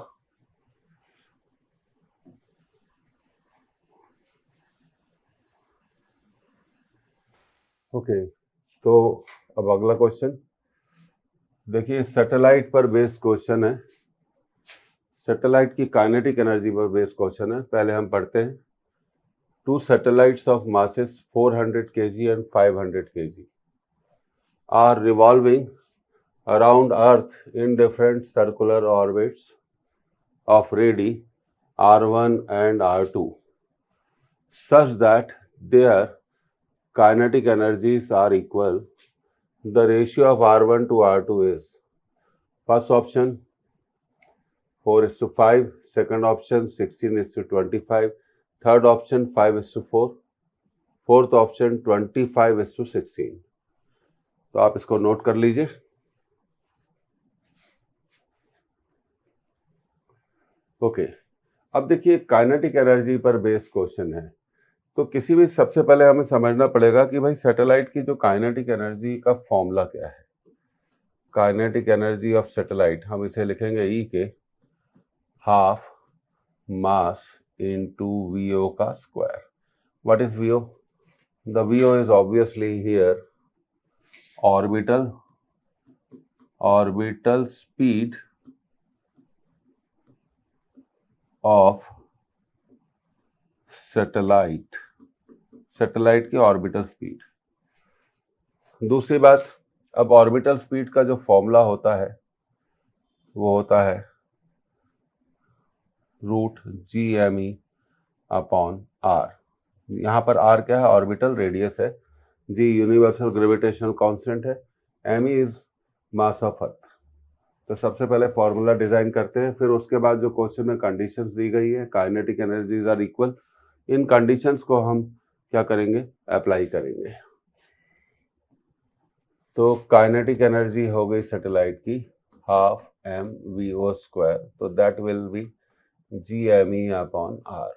ओके, तो अब अगला क्वेश्चन देखिए, सैटेलाइट पर बेस्ड क्वेश्चन है। सैटेलाइट की काइनेटिक एनर्जी पर बेस्ड क्वेश्चन है। पहले हम पढ़ते हैं। 2 satellites of masses 400 kg and 500 kg are revolving around Earth in different circular orbits of radii r1 and r2 such that their kinetic energies are equal. The ratio of r1 to r2 is first option 4:5, second option 16:25, third option 5:4, fourth option 25:16। तो आप इसको note कर लीजिए। Okay, अब देखिए kinetic energy पर based question है। तो किसी भी सबसे पहले हमें समझना पड़ेगा कि भाई सैटेलाइट की जो काइनेटिक एनर्जी का फॉर्मूला क्या है। काइनेटिक एनर्जी ऑफ सैटेलाइट हम इसे लिखेंगे ई के हाफ मास इनटू वीओ का square. What is v o? The v o is obviously here orbital speed of satellite की ऑर्बिटल स्पीड। दूसरी बात, अब ऑर्बिटल स्पीड का जो फॉर्मूला होता है वो होता है √gme/r। यहां पर r क्या है, ऑर्बिटल रेडियस है, g यूनिवर्सल ग्रेविटेशनल कांस्टेंट है, me is mass of earth. तो सबसे पहले फॉर्मूला डिजाइन करते हैं, फिर उसके बाद जो क्वेश्चन में कंडीशंस दी गई है, काइनेटिक एनर्जीज आर इक्वल, इन कंडीशंस को हम क्या करेंगे, अप्लाई करेंगे। तो काइनेटिक एनर्जी हो गई सैटेलाइट की हाफ mv², तो दैट विल बी Gme/r।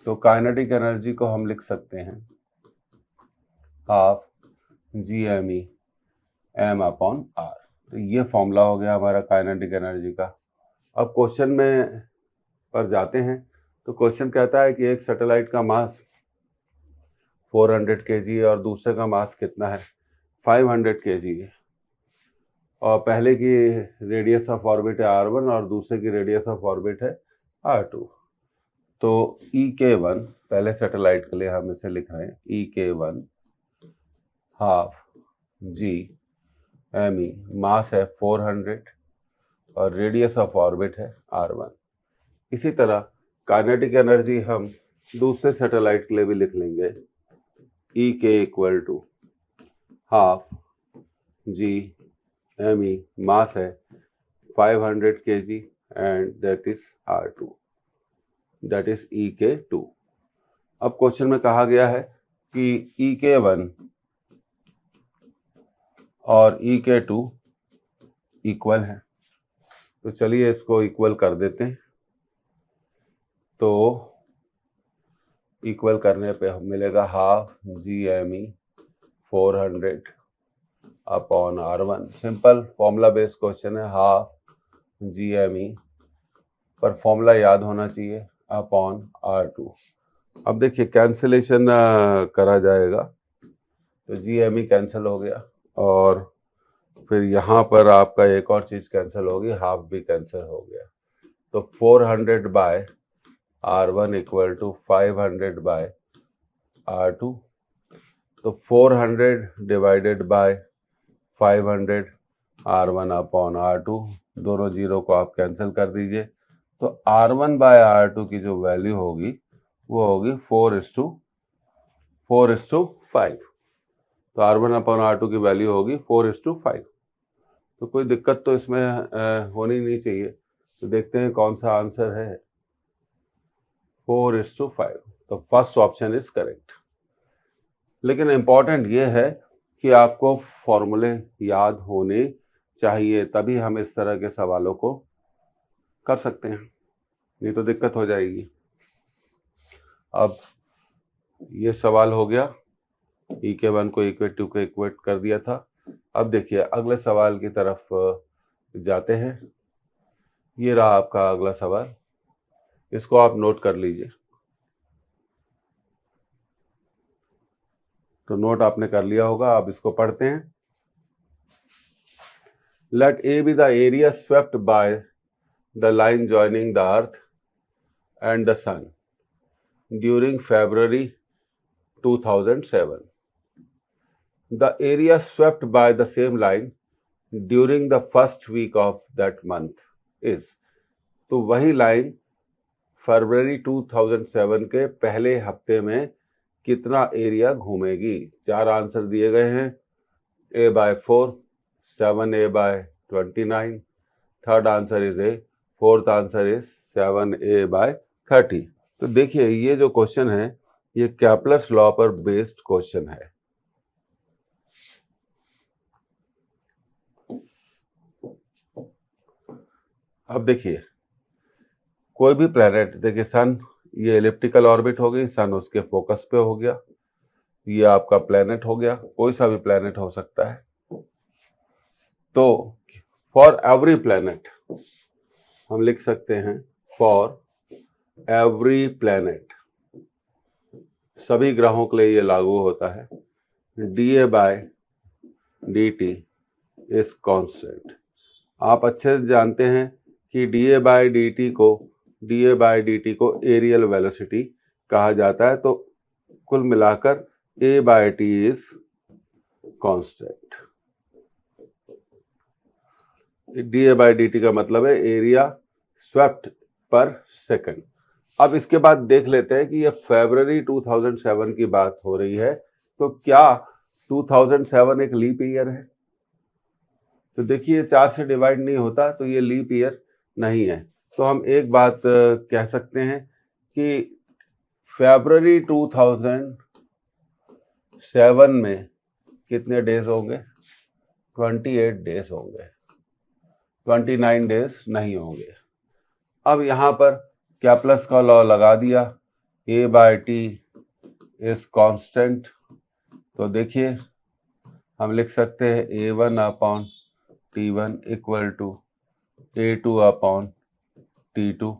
तो काइनेटिक एनर्जी को हम लिख सकते हैं हाफ Gme/m/r। तो ये फॉर्मूला हो गया हमारा काइनेटिक एनर्जी का। अब क्वेश्चन में पर जाते हैं। तो क्वेश्चन कहता है कि एक सैटेलाइट का मास 400 kg और दूसरे का मास कितना है, 500 kg है, और पहले की रेडियस ऑफ ऑर्बिट है r1 और दूसरे की रेडियस ऑफ ऑर्बिट है r2। तो EK1 पहले सैटेलाइट के लिए हम इसे लिख रहे हैं EK1 हाफ Gme, मास है 400 और रेडियस ऑफ ऑर्बिट है r1। इसी तरह काइनेटिक एनर्जी हम दूसरे सैटेलाइट के लिए भी लिख लेंगे EK equal to half Gme, mass है 500 kg and that is r2, that is EK2। अब क्वेश्चन में कहा गया है कि EK1 और EK2 इक्वल है। तो चलिए इसको इक्वल कर देते हैं। तो इक्वल करने पे हम मिलेगा half Gme 400 upon r1। Simple formula based question है, हाफ Gme पर फॉर्मूला याद होना चाहिए अपॉन r2। अब देखिए कैंसिलेशन करा जाएगा, तो Gme कैंसिल हो गया और फिर यहाँ पर आपका एक और चीज कैंसिल होगी, हाफ भी कैंसिल हो गया। तो 400 bye r1 equal to 500 bye r2। तो 400 divided by 500 r1 upon r2, दोनों जीरो को आप कैंसिल कर दीजिए। तो r1 बाय r2 की जो वैल्यू होगी वो होगी 4:5। तो r1 अपॉन r2 की वैल्यू होगी 4:5। तो कोई दिक्कत तो इसमें होनी नहीं चाहिए। तो देखते हैं कौन सा आंसर है, 4:5। तो फर्स्ट ऑप्शन इज करेक्ट। लेकिन इम्पॉर्टेंट ये है कि आपको फॉर्मूले याद होने चाहिए, तभी हम इस तरह के सवालों को कर सकते हैं, नहीं तो दिक्कत हो जाएगी। अब ये सवाल हो गया, EK1 को EK2 को इक्वेट कर दिया था। अब देखिए अगले सवाल की तरफ जाते हैं। ये रहा आपका अगला सवाल, इसको आप नोट कर लीजिए। तो नोट आपने कर लिया होगा, अब इसको पढ़ते हैं। Let A be the area swept by the line joining the earth and the sun during February 2007. The area swept by the same line during the first week of that month is, तो वही line फरवरी 2007 के पहले हफ्ते में कितना area घूमेगी। चार answer दिए गए हैं, A/4, 7A/29, third answer is A, fourth answer is 7A/30। तो देखिए ये जो क्वेश्चन है ये कैपलर्स लॉ पर बेस्ड क्वेश्चन है। अब देखिए कोई भी प्लेनेट, देखिए सन, ये एलिप्टिकल ऑर्बिट हो गई, सन उसके फोकस पे हो गया, ये आपका प्लेनेट हो गया, कोई सा भी प्लेनेट हो सकता है। तो फॉर एवरी प्लेनेट हम लिख सकते हैं, फॉर एवरी प्लेनेट, सभी ग्रहों के लिए ये लागू होता है, dA/dt इज कांस्टेंट। आप अच्छे से जानते हैं कि dA/dt को एरियल वेलोसिटी कहा जाता है। तो कुल मिलाकर A/T इज कांस्टेंट। dA/dt का मतलब है एरिया स्वेप्ट पर सेकंड। अब इसके बाद देख लेते हैं कि ये फरवरी 2007 की बात हो रही है, तो क्या 2007 एक लीप ईयर है? तो देखिए 4 से डिवाइड नहीं होता, तो ये लीप ईयर नहीं है। तो हम एक बात कह सकते हैं कि फरवरी 2007 में कितने डेज होंगे? 28 डेज होंगे, 29 डेज नहीं होंगे। अब यहाँ पर कैप्लस का लॉ लगा दिया, a by t is constant. तो देखिए हम लिख सकते हैं a1 upon t1 equal to a2 upon t2।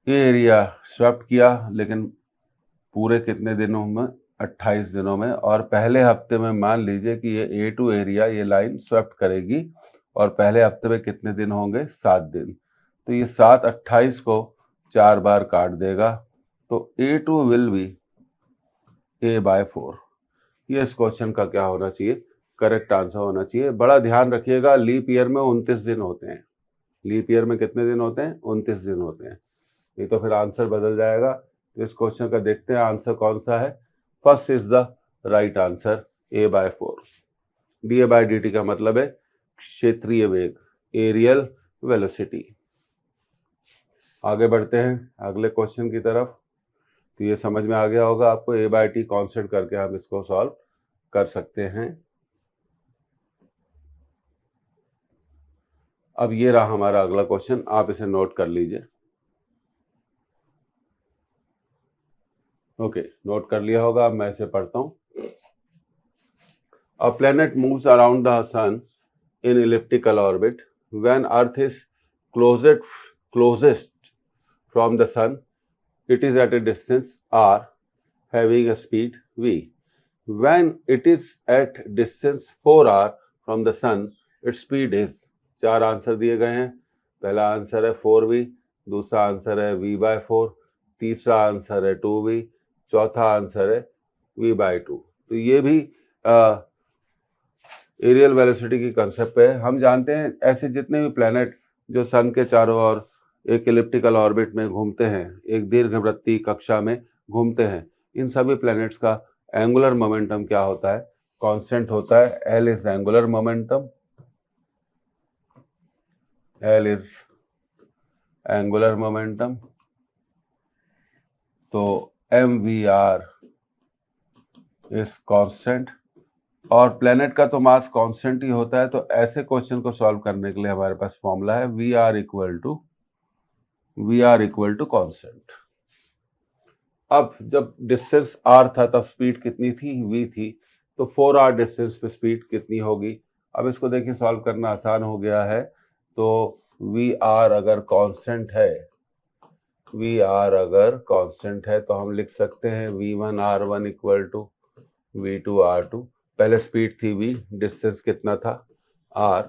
ये एरिया स्वैप्ट किया, लेकिन पूरे कितने दिनों में? 28 दिनों में। और पहले हफ्ते में मान लीजिए कि ये A2 एरिया, ये लाइन स्वैप्ट करेगी, और पहले हफ्ते में कितने दिन होंगे? 7 दिन। तो ये 7 28 को 4 बार काट देगा, तो A2 विल बी a/4। ये इस क्वेश्चन का क्या होना चाहिए? करेक्ट आंसर होना चाहिए। बड़ा ध्यान रखिएगा, लीप ईयर में 29 दिन होते हैं। लीप ईयर में कितने दिन होते हैं? 29 दिन होते हैं। नहीं तो फिर आंसर बदल जाएगा। तो इस क्वेश्चन का देखते हैं आंसर कौन सा है। First is the right answer, a/4। da/dt का मतलब है क्षेत्रीय वेग, एरियल वेलोसिटी। आगे बढ़ते हैं अगले क्वेश्चन की तरफ। तो ये समझ में आ गया होगा आपको, a/t कांस्टेंट करके हम इसको सॉल्व कर सकते हैं। अब ये रहा हमारा अगला क्वेश्चन, आप इसे नोट कर लीजिए। ओके, नोट कर लिया होगा। अब मैं इसे पढ़ता हूं। A planet moves around the sun in elliptical orbit. When Earth is closest from the sun, it is at a distance r, having a speed v. When it is at distance 4r from the sun, its speed is। चार answer दिए गए हैं। पहला answer है 4v, दूसरा answer है v/4, तीसरा answer है 2v, चौथा आंसर है v/2। तो ये भी एरियल वेलोसिटी की कंसेप्ट पे हम जानते हैं। ऐसे जितने भी प्लैनेट जो सन के चारों ओर एक इलिप्टिकल ऑर्बिट में घूमते हैं, एक दीर्घवृत्तीय कक्षा में घूमते हैं, इन सभी प्लैनेट्स का एंगुलर मोमेंटम क्या होता है? कांस्टेंट होता है। L is angular momentum, L is angular momentum. तो mvr इज कांस्टेंट, और प्लेनेट का तो मास कांस्टेंट ही होता है। तो ऐसे क्वेश्चन को सॉल्व करने के लिए हमारे पास फॉर्मूला है vr इक्वल टू कांस्टेंट। अब जब डिस्टेंस r था तब स्पीड कितनी थी? v थी। तो 4r डिस्टेंस पे स्पीड कितनी होगी? अब इसको देखिए, सॉल्व करना आसान हो गया है। तो vr अगर कांस्टेंट है, vr अगर कांस्टेंट है तो हम लिख सकते हैं v1r1 इक्वल टू v2r2। पहले स्पीड थी v, डिस्टेंस कितना था? r,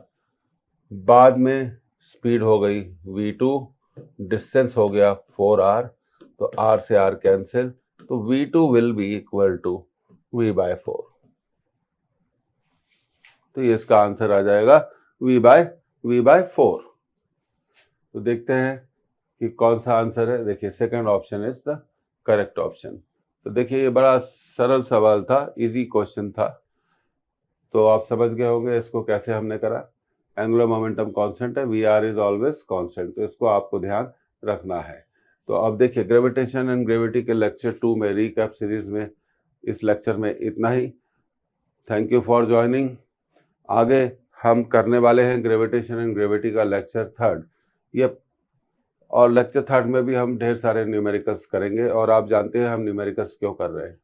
बाद में स्पीड हो गई v2, डिस्टेंस हो गया 4r, तो r से r कैंसिल, तो v2 will be equal to v/4। तो ये इसका आंसर आ जाएगा v/4। तो देखते हैं कि कौन सा आंसर है। देखिए, second option is the correct option. तो देखिए, ये बड़ा सरल सवाल था, इजी क्वेश्चन था। तो आप समझ गए होंगे इसको कैसे हमने करा। एंगुलर मोमेंटम कांस्टेंट है, vr इज ऑलवेज कांस्टेंट, तो इसको आपको ध्यान रखना है। तो अब देखिए, ग्रेविटेशन एंड ग्रेविटी के लेक्चर 2 में, रीकैप सीरीज में, इस लेक्चर में इतना ही। Thank you for joining. आगे हम करने वाले हैं ग्रेविटेशन एंड ग्रेविटी का लेक्चर 3। ये और लेक्चर 3 में भी हम ढेर सारे न्यूमेरिकल्स करेंगे। और आप जानते हैं हम न्यूमेरिकल्स क्यों कर रहे हैं?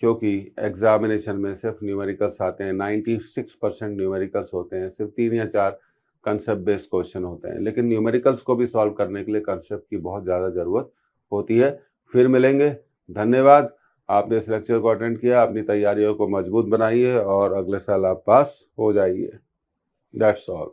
क्योंकि एग्जामिनेशन में सिर्फ न्यूमेरिकल्स आते हैं, 96% न्यूमेरिकल्स होते हैं, सिर्फ 3 या 4 कंसेप्ट बेस्ड क्वेश्चन होते हैं। लेकिन न्यूमेरिकल्स को भी सॉल्व करने के लिए कंसेप्ट की बहुत ज़्यादा ज़रूरत होती है। फिर मिलेंगे। धन्यवाद, आपने इस लेक्चर को अटेंड किया। अपनी तैयारियों को मजबूत बनाइए और अगले साल आप पास हो जाइए। That's all.